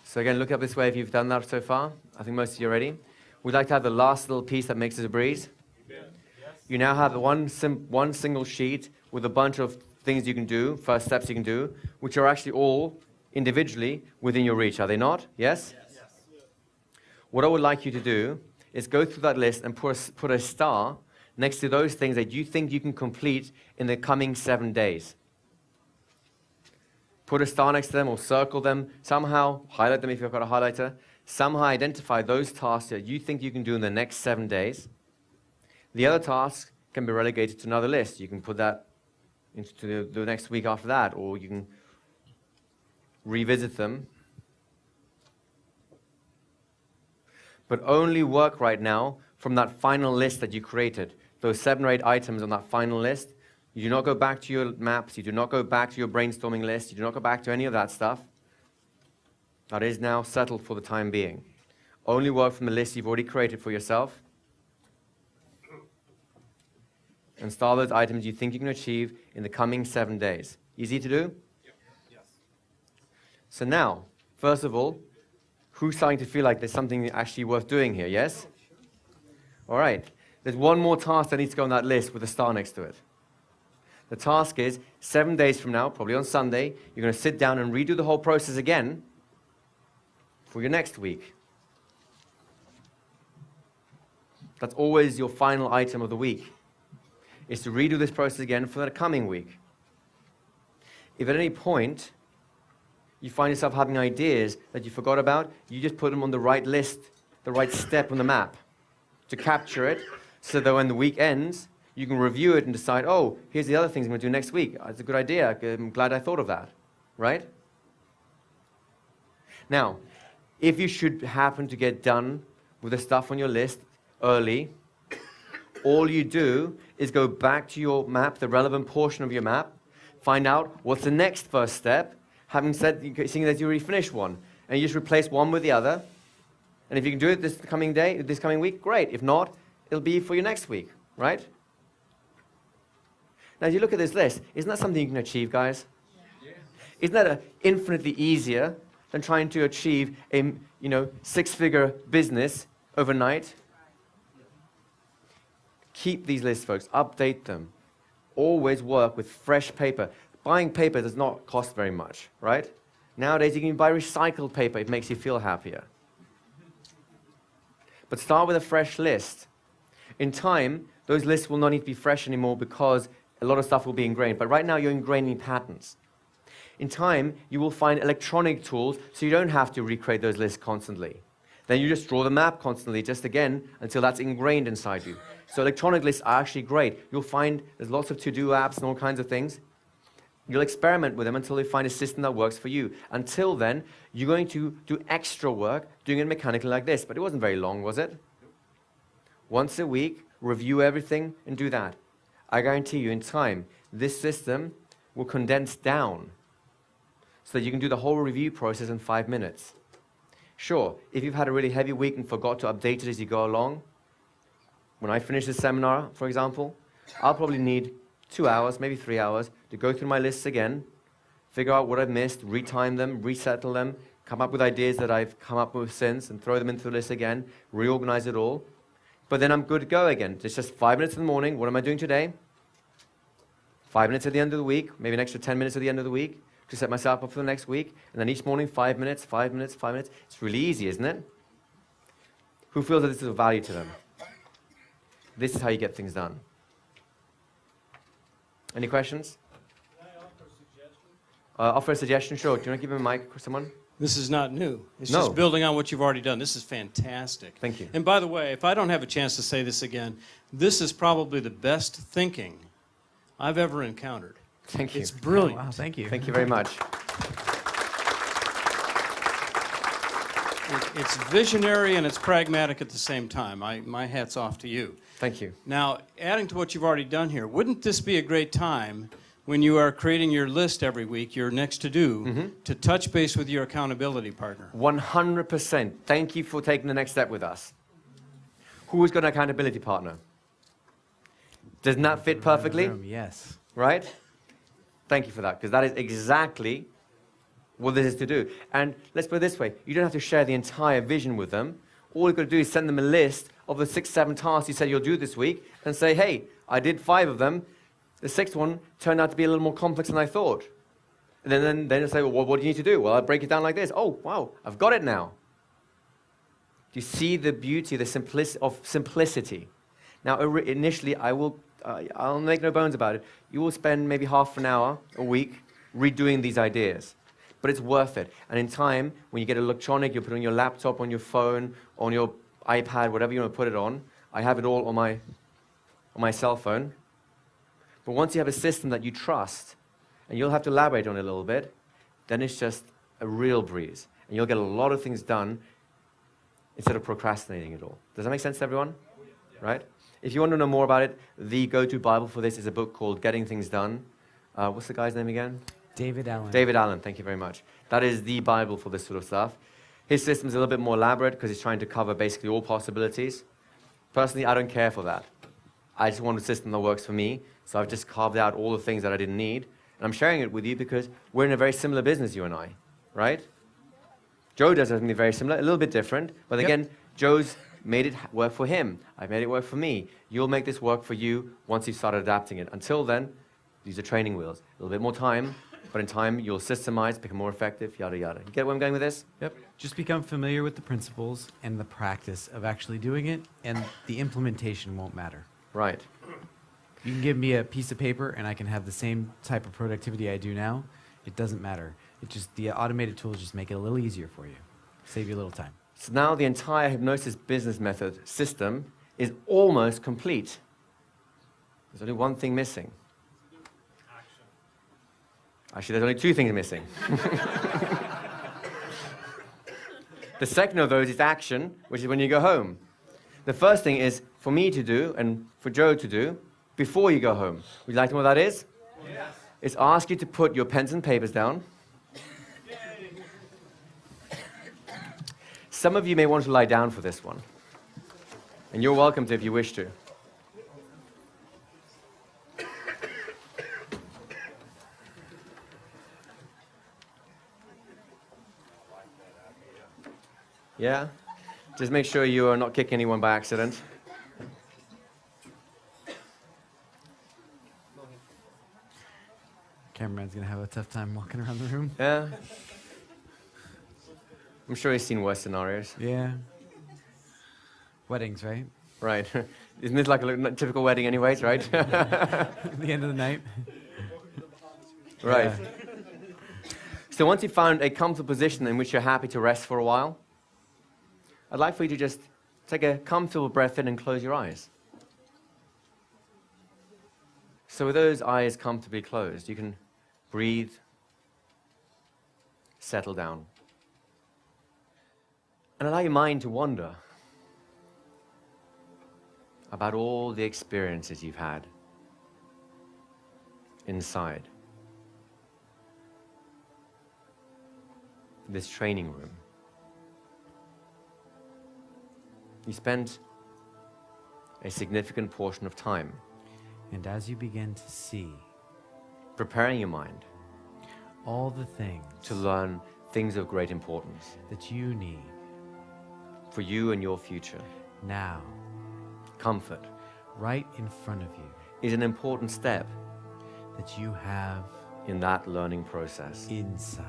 So again, look up this way if you've done that so far. I think most of you are ready. We'd like to have the last little piece that makes us a breeze. You now have one single sheet with a bunch of things you can do, first steps you can do, which are actually all individually within your reach, are they not? Yes? Yes. What I would like you to do is go through that list and put a star next to those things that you think you can complete in the coming 7 days. Put a star next to them or circle them, somehow highlight them if you've got a highlighter, somehow identify those tasks that you think you can do in the next 7 days. The other tasks can be relegated to another list. You can put that into the next week after that, or you can revisit them. But only work right now from that final list that you created. Those 7 or 8 items on that final list. You do not go back to your maps. You do not go back to your brainstorming list. You do not go back to any of that stuff. That is now settled for the time being. Only work from the list you've already created for yourself. And star those items you think you can achieve in the coming 7 days. Easy to do? Yes. So now, first of all, who's starting to feel like there's something actually worth doing here, yes? All right. There's one more task that needs to go on that list with a star next to it. The task is 7 days from now, probably on Sunday, you're going to sit down and redo the whole process again for your next week. That's always your final item of the week, is to redo this process again for the coming week. If at any point you find yourself having ideas that you forgot about, you just put them on the right list, the right step on the map to capture it, so that when the week ends, you can review it and decide, oh, here's the other things I'm going to do next week. It's a good idea. I'm glad I thought of that, right? Now, if you should happen to get done with the stuff on your list early, all you do is go back to your map, the relevant portion of your map, find out what's the next first step, having said, seeing that you already finished one, and you just replace one with the other. And if you can do it this coming day, this coming week, great. If not, it'll be for your next week, right? Now, as you look at this list, isn't that something you can achieve, guys? Yeah. Isn't that infinitely easier than trying to achieve a six-figure business overnight? Keep these lists, folks. Update them. Always work with fresh paper. Buying paper does not cost very much, right? Nowadays, you can buy recycled paper. It makes you feel happier. But start with a fresh list. In time, those lists will not need to be fresh anymore because a lot of stuff will be ingrained. But right now, you're ingraining patterns. In time, you will find electronic tools so you don't have to recreate those lists constantly. Then you just draw the map constantly, just again, until that's ingrained inside you. So electronic lists are actually great. You'll find there's lots of to-do apps and all kinds of things. You'll experiment with them until you find a system that works for you. Until then, you're going to do extra work doing it mechanically like this. But it wasn't very long, was it? Once a week, review everything and do that. I guarantee you, in time, this system will condense down so that you can do the whole review process in 5 minutes. Sure, if you've had a really heavy week and forgot to update it as you go along, when I finish this seminar, for example, I'll probably need 2 hours, maybe 3 hours, to go through my lists again, figure out what I've missed, retime them, resettle them, come up with ideas that I've come up with since, and throw them into the list again, reorganize it all. But then I'm good to go again. It's just 5 minutes in the morning. What am I doing today? 5 minutes at the end of the week, maybe an extra 10 minutes at the end of the week to set myself up for the next week. And then each morning, 5 minutes, 5 minutes, 5 minutes. It's really easy, isn't it? Who feels that this is of value to them? This is how you get things done. Any questions? Can I offer a suggestion? Offer a suggestion? Sure. Do you want to give him a mic for someone? This is not new. It's No. just building on what you've already done. This is fantastic. Thank you. And by the way, if I don't have a chance to say this again, this is probably the best thinking I've ever encountered. Thank you. It's brilliant. Wow, thank you. Thank you very much. It's visionary and it's pragmatic at the same time. My hat's off to you. Thank you. Now, adding to what you've already done here, wouldn't this be a great time when you are creating your list every week, your next to-do, to touch base with your accountability partner? 100%. Thank you for taking the next step with us. Who's got an accountability partner? Doesn't that fit perfectly? Yes. Right? Thank you for that, because that is exactly what this is to do. And let's put it this way. You don't have to share the entire vision with them. All you've got to do is send them a list of the 6, 7 tasks you said you'll do this week and say, hey, I did 5 of them. The 6th one turned out to be a little more complex than I thought. And then I say, well, what do you need to do? Well, I break it down like this. Oh, wow, I've got it now. Do you see the beauty, the simplicity? Now, initially, I'll make no bones about it. You will spend maybe half an hour a week redoing these ideas. But it's worth it. And in time, when you get electronic, you put it on your laptop, on your phone, on your iPad, whatever you want to put it on. I have it all on my cell phone. But once you have a system that you trust, and you'll have to elaborate on it a little bit, then it's just a real breeze. And you'll get a lot of things done instead of procrastinating it all. Does that make sense to everyone? Right? If you want to know more about it, the go-to Bible for this is a book called Getting Things Done. What's the guy's name again? David Allen. David Allen, thank you very much. That is the Bible for this sort of stuff. His system's a little bit more elaborate because he's trying to cover basically all possibilities. Personally, I don't care for that. I just want a system that works for me, so I've just carved out all the things that I didn't need. And I'm sharing it with you because we're in a very similar business, you and I, right? Joe does something very similar, a little bit different, but again, Joe's made it work for him. I've made it work for me. You'll make this work for you once you've started adapting it. Until then, these are training wheels. A little bit more time, but in time, you'll systemize, become more effective, yada, yada. You get where I'm going with this? Yep. Just become familiar with the principles and the practice of actually doing it, and the implementation won't matter. Right. You can give me a piece of paper, and I can have the same type of productivity I do now. It doesn't matter. It just, the automated tools just make it a little easier for you. Save you a little time. So now the entire hypnosis business method system is almost complete. There's only one thing missing. Actually, there's only 2 things missing. The second of those is action, which is when you go home. The first thing is for me to do and for Joe to do before you go home. Would you like to know what that is? Yes. It's ask you to put your pens and papers down. Some of you may want to lie down for this one. And you're welcome to if you wish to. Yeah? Just make sure you are not kicking anyone by accident. Cameraman's gonna have a tough time walking around the room. Yeah? I'm sure he's seen worse scenarios. Yeah. Weddings, right? Right. Isn't this like a typical wedding anyways, right? At the end of the night. Right. Yeah. So once you've found a comfortable position in which you're happy to rest for a while, I'd like for you to just take a comfortable breath in and close your eyes. So with those eyes comfortably closed, you can breathe, settle down, and allow your mind to wander about all the experiences you've had inside this training room. You spent a significant portion of time And as you begin to see preparing your mind all the things to learn things of great importance that you need for you and your future. now, Comfort right in front of you, is an important step that you have in that learning process. inside.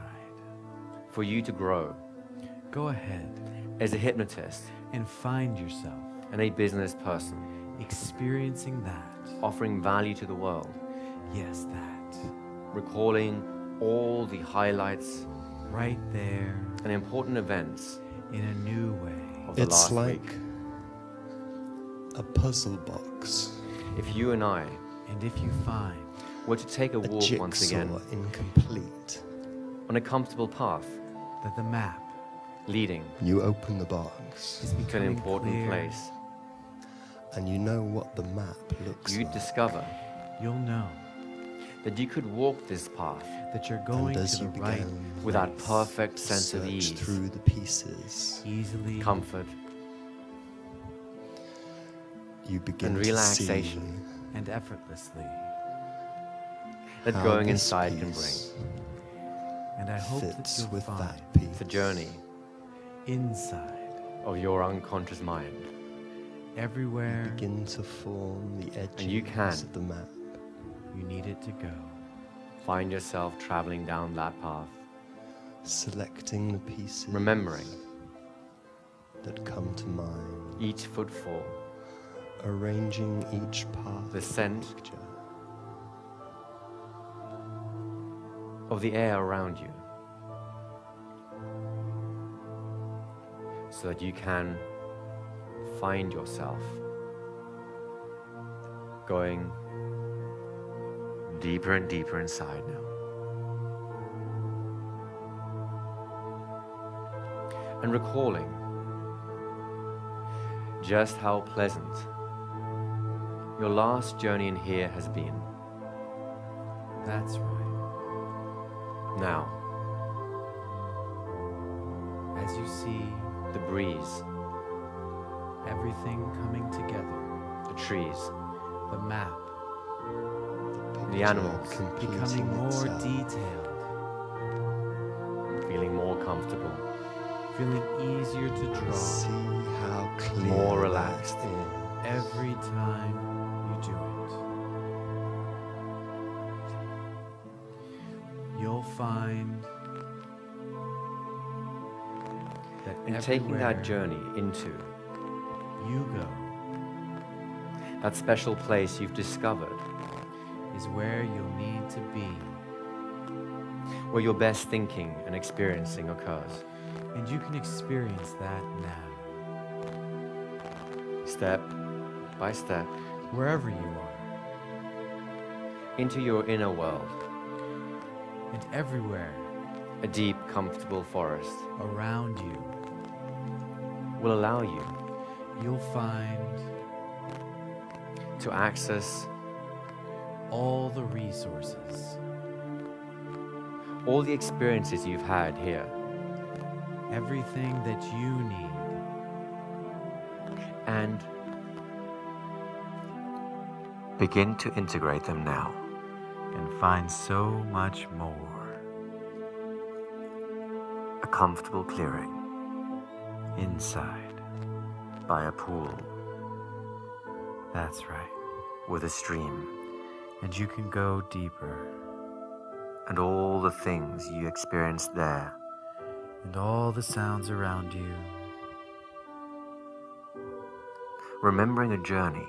For you to grow Go ahead as a hypnotist and find yourself and a business person, experiencing that. offering value to the world, Yes, that. recalling all the highlights Right there and important events in a new way. of the It's last like week. a puzzle box, If you and I And if you find were to take a a walk once jigsaw again incomplete. on a comfortable path that the map leading You open the box is to an becoming important clear, place, and you know what the map looks you'd like. discover you'll know that you could walk this path that you're going and as to you the right began with that place, perfect to sense of search ease, through the pieces, easily comfort, you begin and to relaxation see and effortlessly. that how going this inside can piece bring. And I hope that fits you'll with find that piece. The journey inside of your unconscious mind Everywhere begin to form the edges you can. of the map. you need it to go. Find yourself traveling down that path, Selecting the pieces remembering that come to mind, each footfall, arranging each path the scent picture. of the air around you, so that you can find yourself going deeper and deeper inside now. And recalling just how pleasant your last journey in here has been. That's right. Now, As you see the breeze, everything coming together, the trees, the map the animals Completing becoming more itself. detailed, feeling more comfortable, feeling easier to draw See how clear more that relaxed. is. every time you do it. You'll find that and taking that everywhere journey into you go that special place you've discovered, is where you'll need to be, where your best thinking and experiencing occurs, and you can experience that now, step by step, wherever you are, into your inner world, and everywhere a deep, comfortable forest around you. will allow you You'll find to access all the resources, all the experiences you've had here, everything that you need, and begin to integrate them now. and find so much more. A comfortable clearing Inside. by a pool That's right. with a stream, And you can go deeper, and all the things you experienced there and all the sounds around you remembering a journey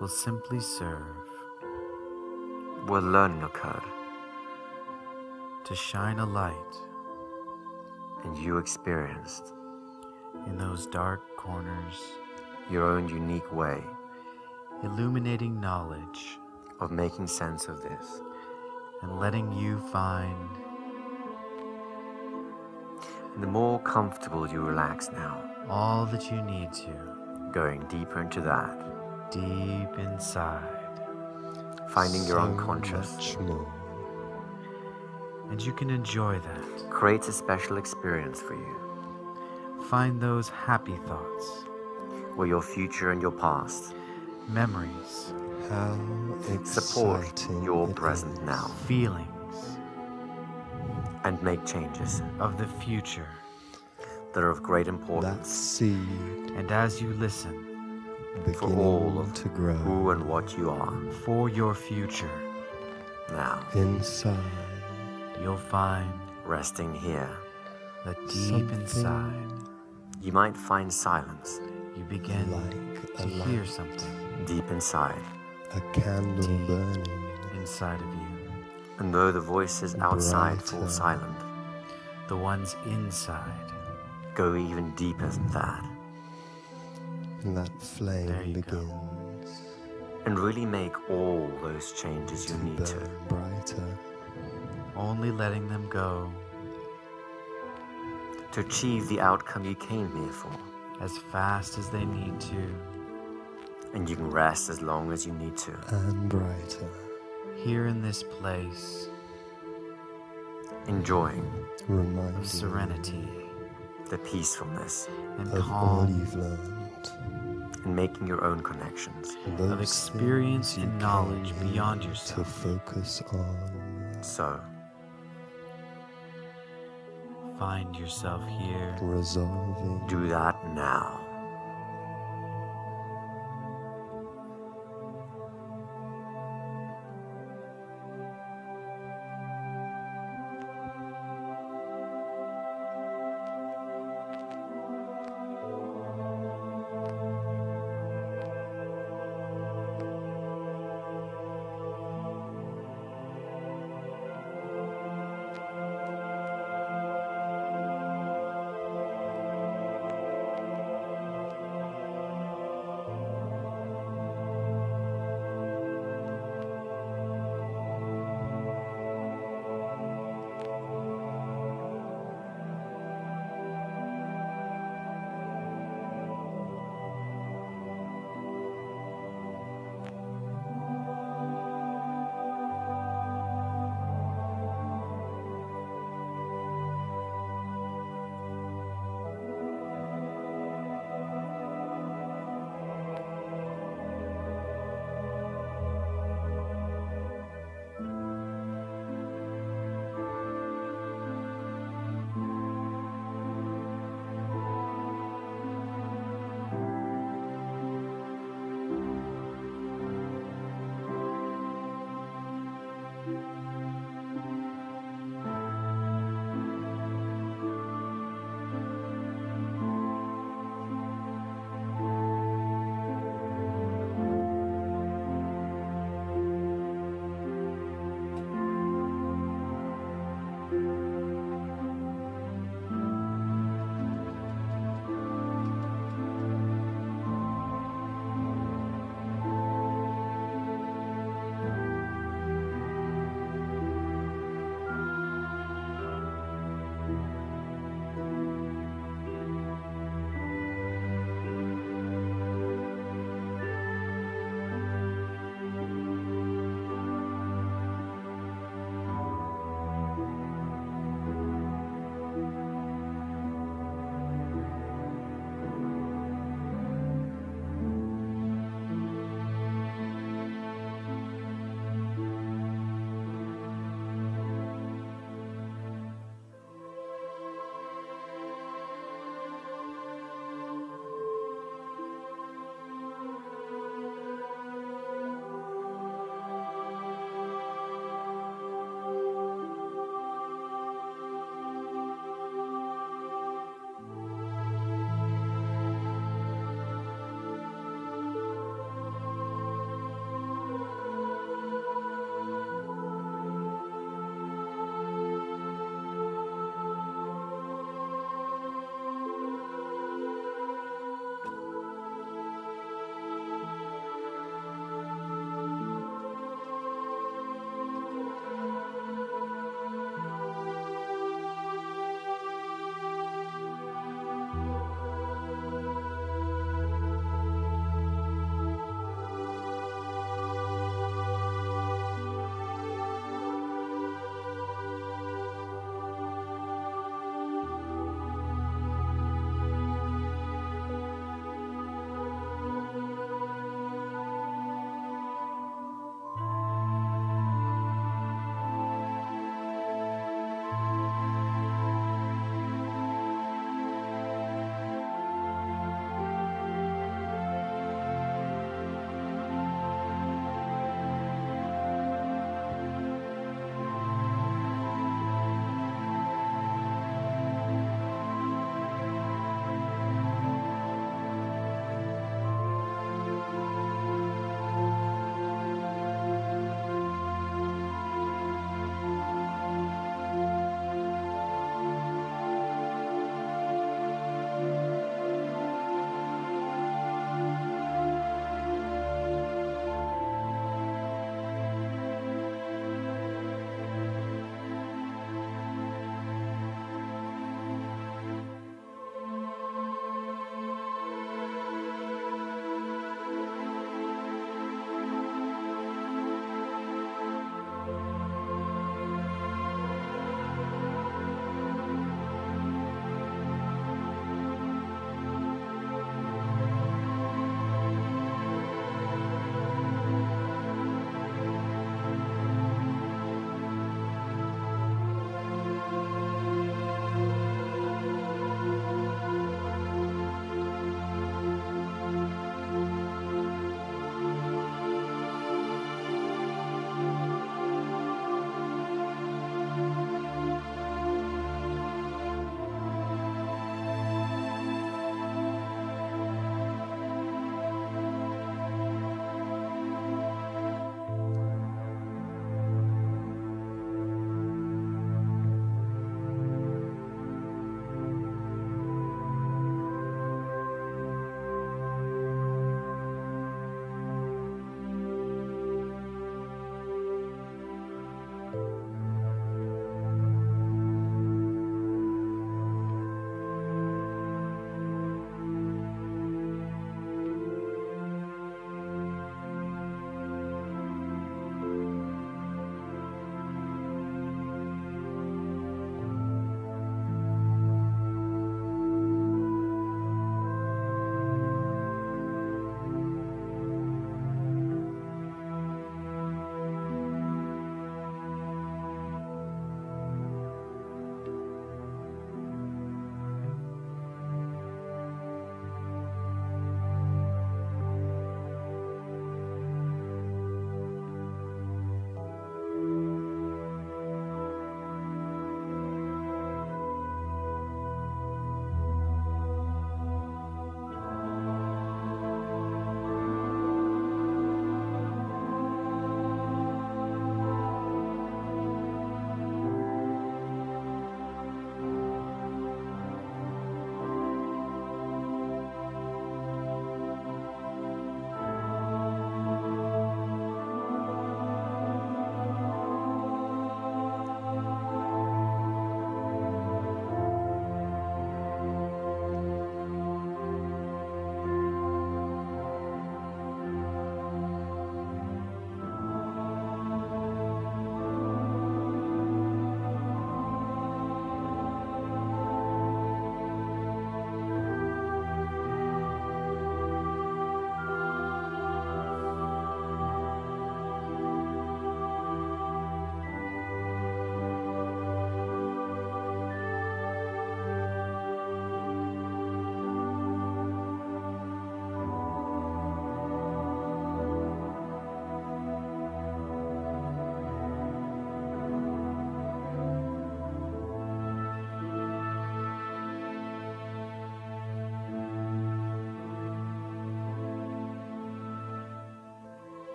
will simply serve where learning occurred to shine a light and you experienced in those dark corners, your own unique way illuminating knowledge of making sense of this. and letting you find And the more comfortable you relax now, all that you need to going deeper into that, deep inside. finding your So unconscious much more. And you can enjoy that. creates a special experience for you, Find those happy thoughts, where your future and your past memories, How support exciting your it present is. now feelings and make changes of the future. that are of great That importance seed And as you listen for all beginning of to grow who and what you are for your future, now, inside. you'll find resting here. that deep Something inside You might find silence you begin like to a hear light, something deep inside, a candle Deep. burning, inside of you. and though the voices outside fall Brighter. silent, The ones inside. go even deeper than that and that There flame you go. begins and really make all those changes to you need to. burn brighter. Only letting them go To achieve the outcome you came here for. as fast as they need to. And you can rest as long as you need to. And brighter, Here in this place Enjoying reminding of serenity the peacefulness and you of all calm, you've learned, and making your own connections. those of experience things you and knowledge came beyond here yourself. to focus on. So, Find yourself here Resolving do that now.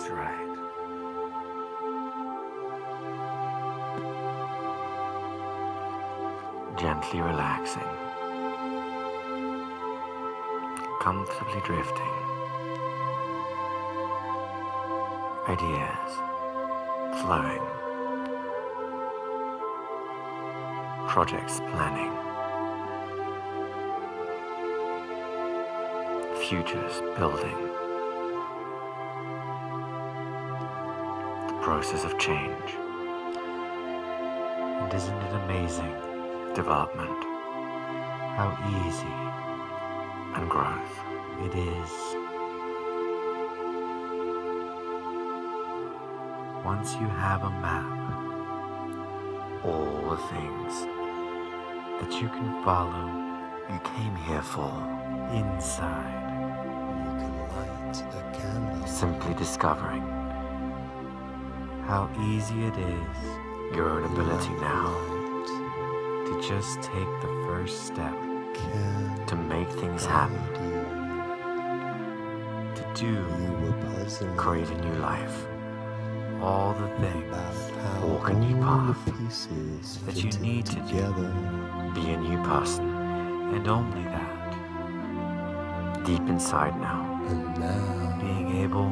That's right. Gently relaxing. Comfortably drifting. Ideas flowing. Projects planning. Futures building. The process of change. And isn't it amazing? Development. How easy. And growth. It is. Once you have a map, all the things that you can follow, you came here for, inside. You can light a candle. Simply discovering how easy it is, your own ability now, to just take the first step to make things happen, to do, create a new life, all the things, walk a new path that you need to do, be a new person, and only that, deep inside now, being able,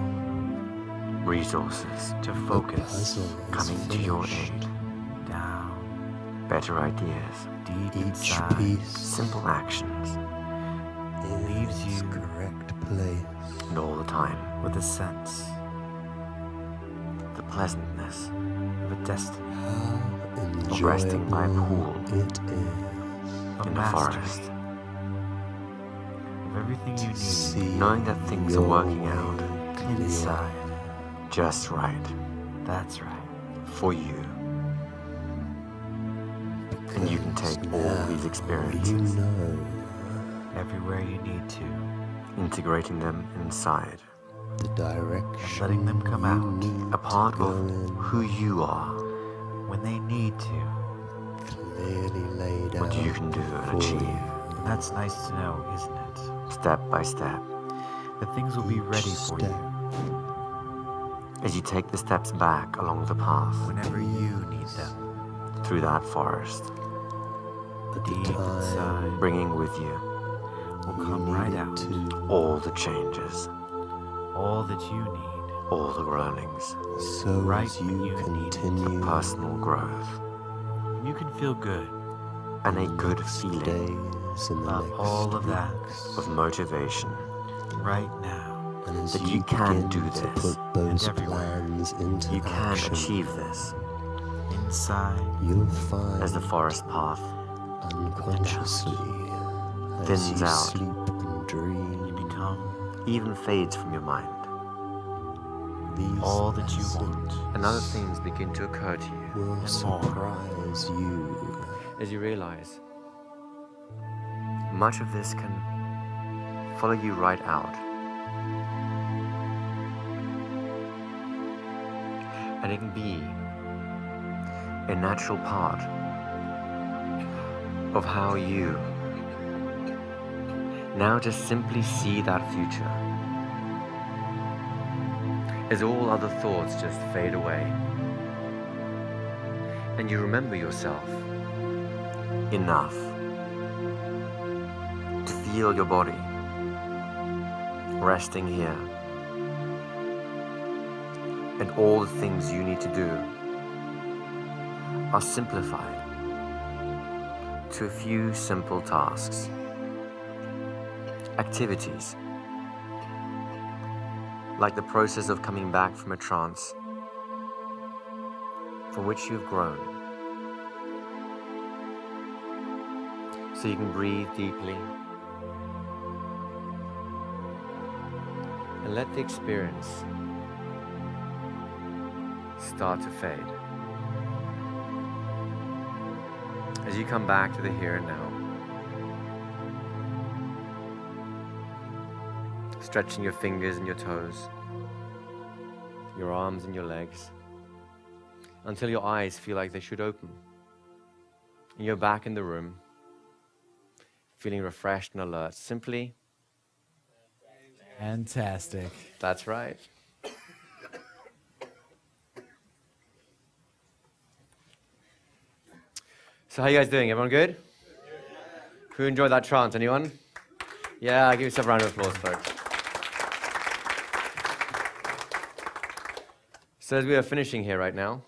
resources to focus, coming to your aid, down, better ideas, deep inside, simple actions, leaves you correct place. and all the time with a sense, the pleasantness of a destiny, of resting by a pool, It is. in the forest, of everything you See need, knowing that things are working out inside, just right. That's right, for you. And you can take all these experiences everywhere you need to, integrating them inside, the direction and letting them come out, a part of who you are when they need to, clearly laid what out you can do and for achieve. you. And that's nice to know, isn't it? Step by step, that things will be ready for you as you take the steps back along the path whenever you need them, through that forest, At the deep time inside, bringing with you will come right out all the changes, all that you need, all the learnings, so right as when you you need it continue for personal growth. You can feel good, and a good feeling days and the about next all of that, weeks. of motivation, right now, And as that you can do begin to this, put those and everywhere, plans into you can action, achieve this, inside, you'll find as the forest path unconsciously as thins you out, sleep and dream, you become, even fades from your mind. these All that you lessons want, and other things begin to occur to you, will and more, surprise you. as you realize much of this can follow you right out. And it can be a natural part of how you now just simply see that future as all other thoughts just fade away. And you remember yourself enough to feel your body resting here, and all the things you need to do are simplified to a few simple tasks, activities, like the process of coming back from a trance from which you've grown, so you can breathe deeply and let the experience start to fade. As you come back to the here and now, stretching your fingers and your toes, your arms and your legs, until your eyes feel like they should open. And you're back in the room, feeling refreshed and alert. Simply, Fantastic. that's right. So how you guys doing? Everyone good? Who enjoyed that trance? Anyone? Yeah, give yourself a round of applause, folks. So as we are finishing here right now,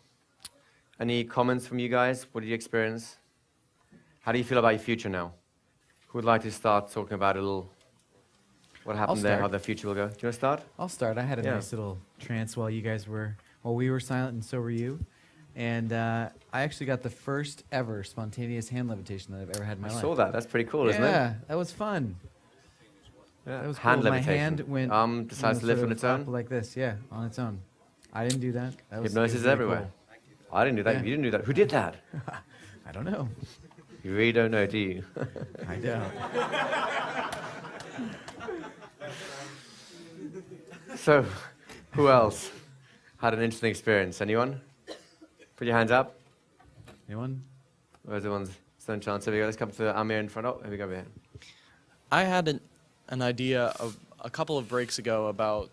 any comments from you guys? What did you experience? How do you feel about your future now? Who would like to start talking about a little what happened there, how the future will go? Do you want to start? I'll start. I had a nice little trance while we were silent, and so were you. And I actually got the first ever spontaneous hand levitation that I've ever had in my life. I saw that. That's pretty cool, isn't it? Yeah, that was fun. Yeah. That was Hand cool. levitation. My hand went decides to lift sort on of its own. up like this. Yeah, on its own. I didn't do that. That was, Hypnosis it was is really everywhere. I didn't do that. Yeah. You didn't do that. Who did that? Cool. I don't know. You really don't know, do you? I don't. So, who else had an interesting experience? Anyone? Put your hands up. Anyone? Where's the ones? Stone chance. Here we go. Let's come to Amir in front. Oh, here we go over here. I had an idea of a couple of breaks ago about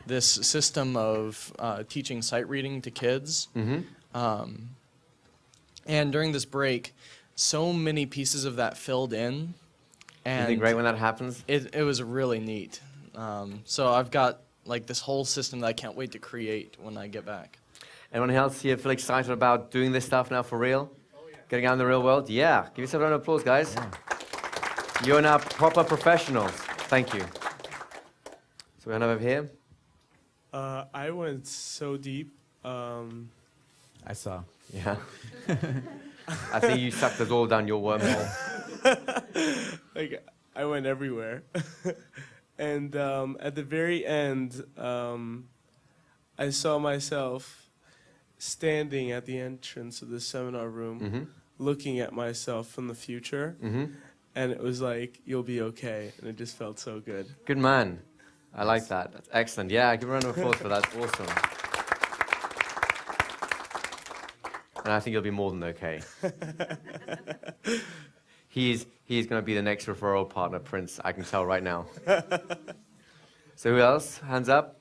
this system of teaching sight reading to kids. Mm-hmm. And during this break, so many pieces of that filled in. And Isn't it great when that happens? it was really neat. So I've got like this whole system that I can't wait to create when I get back. Anyone else here feel excited about doing this stuff now for real? Getting out in the real world? Yeah. Give yourself a round of applause, guys. Yeah. You're now proper professionals. Thank you. So we're over here. I went so deep. I saw. Yeah. I think you sucked us all down your wormhole. Like, I went everywhere. And at the very end, I saw myself standing at the entrance of the seminar room, Mm-hmm. looking at myself from the future. Mm-hmm. And it was like, you'll be okay. And it just felt so good. Good man. I like that. That's excellent. Yeah, give a round of applause for that. Awesome. And I think you'll be more than okay. He's going to be the next referral partner, Prince. I can tell right now. So who else? Hands up.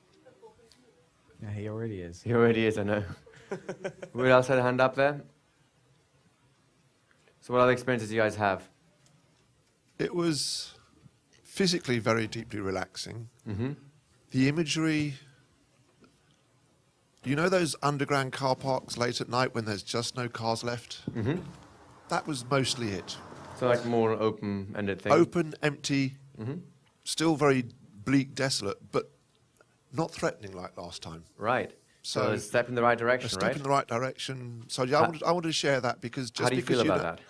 Yeah, he already is. He already is, I know. Who else had a hand up there? So what other experiences do you guys have? It was physically very deeply relaxing. Mm-hmm. The imagery, you know those underground car parks late at night when there's just no cars left? Mm-hmm. That was mostly it. So like more open-ended thing? Open, empty, Mm-hmm. still very bleak, desolate, but not threatening like last time. Right. So So a step in the right A direction, step right? in the right direction. So yeah, I wanted to share that because just How do you because feel about know, that?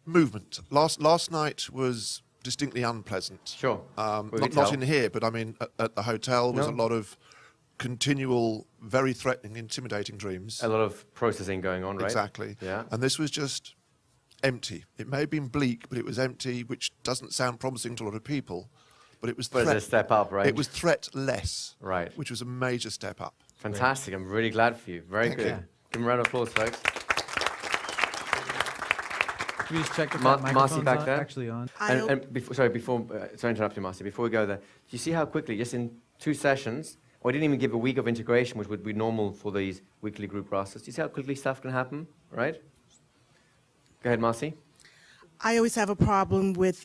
movement. Last night was distinctly unpleasant. Sure. We could Not tell. in here, but I mean at the hotel was No. a lot of continual, very threatening, intimidating dreams. A lot of processing going on, right? Exactly. Yeah. And this was just empty. It may have been bleak, but it was empty, which doesn't sound promising to a lot of people. But it was But it's a step up, right? It was threatless. Right. Which was a major step up. Fantastic. I'm really glad for you. Very Thank good. you. Give him a round of applause, folks. Can we just check if Ma- that Marcy microphone's back on, there? actually on? And sorry to interrupt you, Marcy. Before we go there, do you see how quickly, just in 2 sessions, or I didn't even give a week of integration, which would be normal for these weekly group processes. Do you see how quickly stuff can happen, right? Go ahead, Marcy. I always have a problem with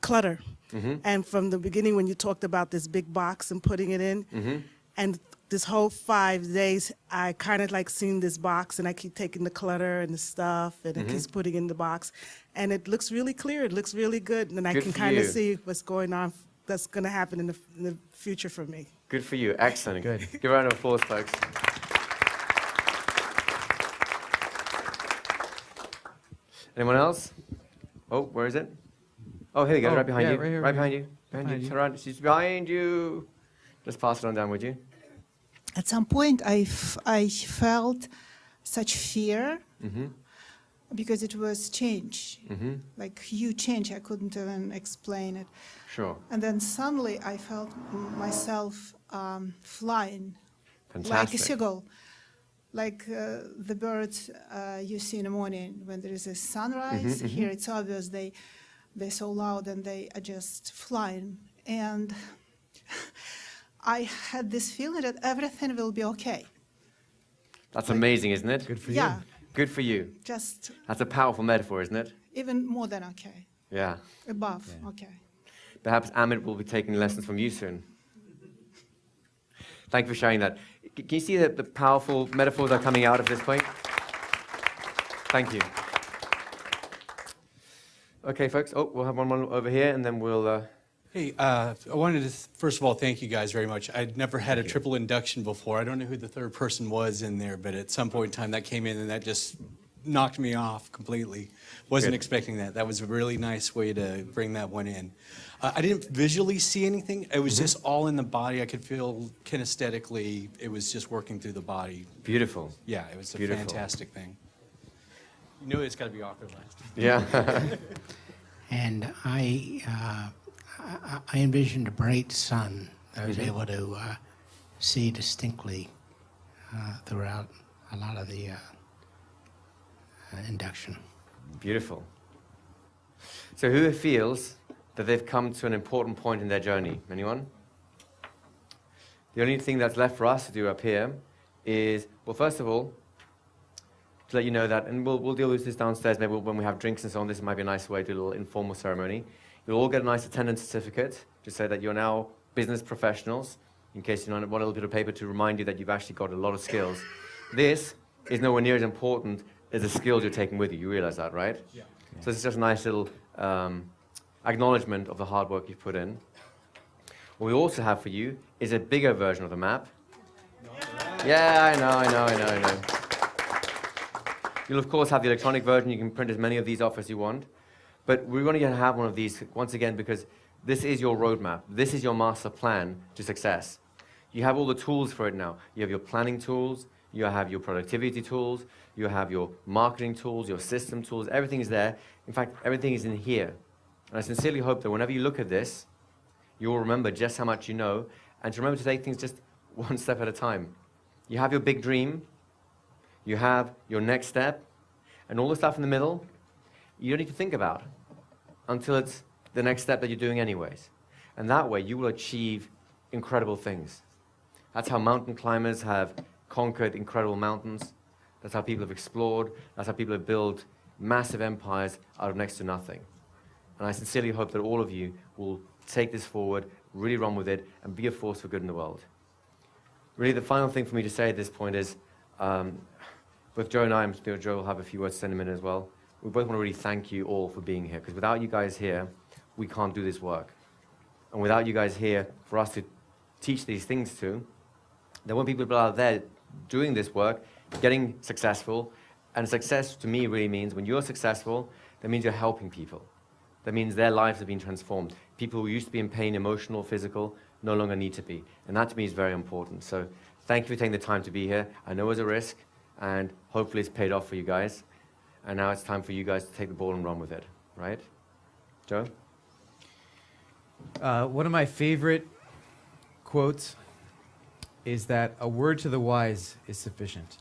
clutter. Mm-hmm. And from the beginning, when you talked about this big box and putting it in, Mm-hmm. and this whole 5 days, I kind of like seeing this box, and I keep taking the clutter and the stuff, and Mm-hmm. it keeps putting in the box, and it looks really clear. It looks really good, and I Good can for kind of you. see what's going on. That's going to happen in the future for me. Good for you. Excellent. Good. Give a round of applause, folks. Anyone else? Oh, where is it? Oh, here you go. Oh, Right behind yeah, you. right here, Right right behind here. you. Behind Behind you. you. Turn around. She's behind you. Just pass it on down, would you? At some point, I felt such fear Mm-hmm. because it was change, Mm-hmm. like huge change. I couldn't even explain it. Sure. And then suddenly I felt myself flying like a Fantastic. seagull, like the birds you see in the morning when there is a sunrise. Mhm, mhm. Here it's obvious they're so loud and they are just flying. And I had this feeling that everything will be okay. That's amazing, isn't it? Good for you. Yeah. Good for you. Just That's a powerful metaphor, isn't it? even more than okay. Yeah. Above, okay. Perhaps Amit will be taking lessons from you soon. Thank you for sharing that. Can you see that the powerful metaphors are coming out of this point? Thank you. Okay, folks. Oh, we'll have one more over here, and then we'll... Hey, I wanted to, first of all, thank you guys very much. I'd never had a triple induction before. I don't know who the third person was in there, but at some point in time that came in and that just knocked me off completely. Wasn't Good. expecting that. That was a really nice way to bring that one in. I didn't visually see anything. It was just all in the body. I could feel kinesthetically it was just working through the body. Beautiful. Yeah, it was a Beautiful. fantastic thing. You know it's got to be awkward last. Yeah. And I envisioned a bright sun. I was able to see distinctly throughout a lot of the induction. Beautiful. So who feels that they've come to an important point in their journey? Anyone? The only thing that's left for us to do up here is, well, first of all, to let you know that, and we'll deal with this downstairs, maybe when we have drinks and so on. This might be a nice way to do a little informal ceremony. You'll all get a nice attendance certificate to say that you're now business professionals, in case you want a little bit of paper to remind you that you've actually got a lot of skills. This is nowhere near as important as the skills you're taking with you. You realize that, right? Yeah. So this is just a nice little acknowledgement of the hard work you've put in. What we also have for you is a bigger version of the map. Yeah, I know. You'll, of course, have the electronic version. You can print as many of these off as you want. But we're going to have one of these, once again, because this is your roadmap. This is your master plan to success. You have all the tools for it now. You have your planning tools. You have your productivity tools. You have your marketing tools, your system tools. Everything is there. In fact, everything is in here. And I sincerely hope that whenever you look at this, you will remember just how much you know, and to remember to take things just one step at a time. You have your big dream. You have your next step. And all the stuff in the middle, you don't need to think about until it's the next step that you're doing anyways. And that way, you will achieve incredible things. That's how mountain climbers have conquered incredible mountains. That's how people have explored. That's how people have built massive empires out of next to nothing. And I sincerely hope that all of you will take this forward, really run with it, and be a force for good in the world. Really, the final thing for me to say at this point is, both Joe and I, I'm sure Joe will have a few words to send him in as well. We both want to really thank you all for being here, because without you guys here, we can't do this work. And without you guys here for us to teach these things to, there won't be people out there doing this work, getting successful. And success to me really means when you're successful, that means you're helping people. That means their lives have been transformed. People who used to be in pain, emotional, physical, no longer need to be. And that to me is very important. So thank you for taking the time to be here. I know it was a risk, and hopefully it's paid off for you guys. And now it's time for you guys to take the ball and run with it, right? Joe? One of my favorite quotes is that a word to the wise is sufficient.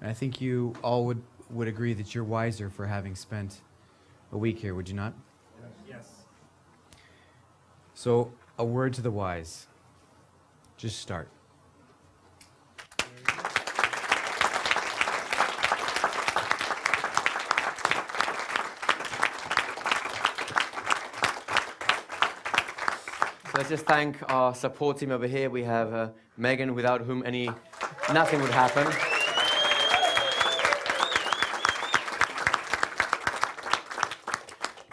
And I think you all would agree that you're wiser for having spent a week here, would you not? Yes. So, a word to the wise. Just start. So let's just thank our support team over here. We have Megan, without whom nothing would happen.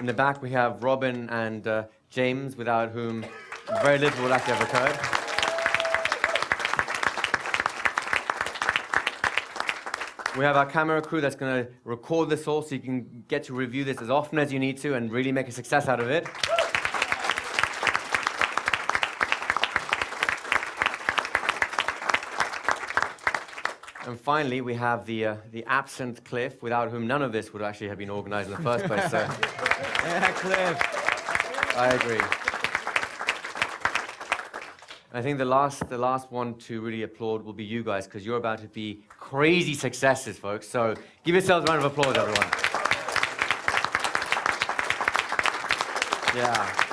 In the back, we have Robin and James, without whom very little would actually have occurred. We have our camera crew that's going to record this all so you can get to review this as often as you need to and really make a success out of it. And finally, we have the absent Cliff, without whom none of this would actually have been organized in the first place. So. Yeah, Cliff. I agree. I think the last one to really applaud will be you guys, because you're about to be crazy successes, folks. So give yourselves a round of applause, everyone. Yeah.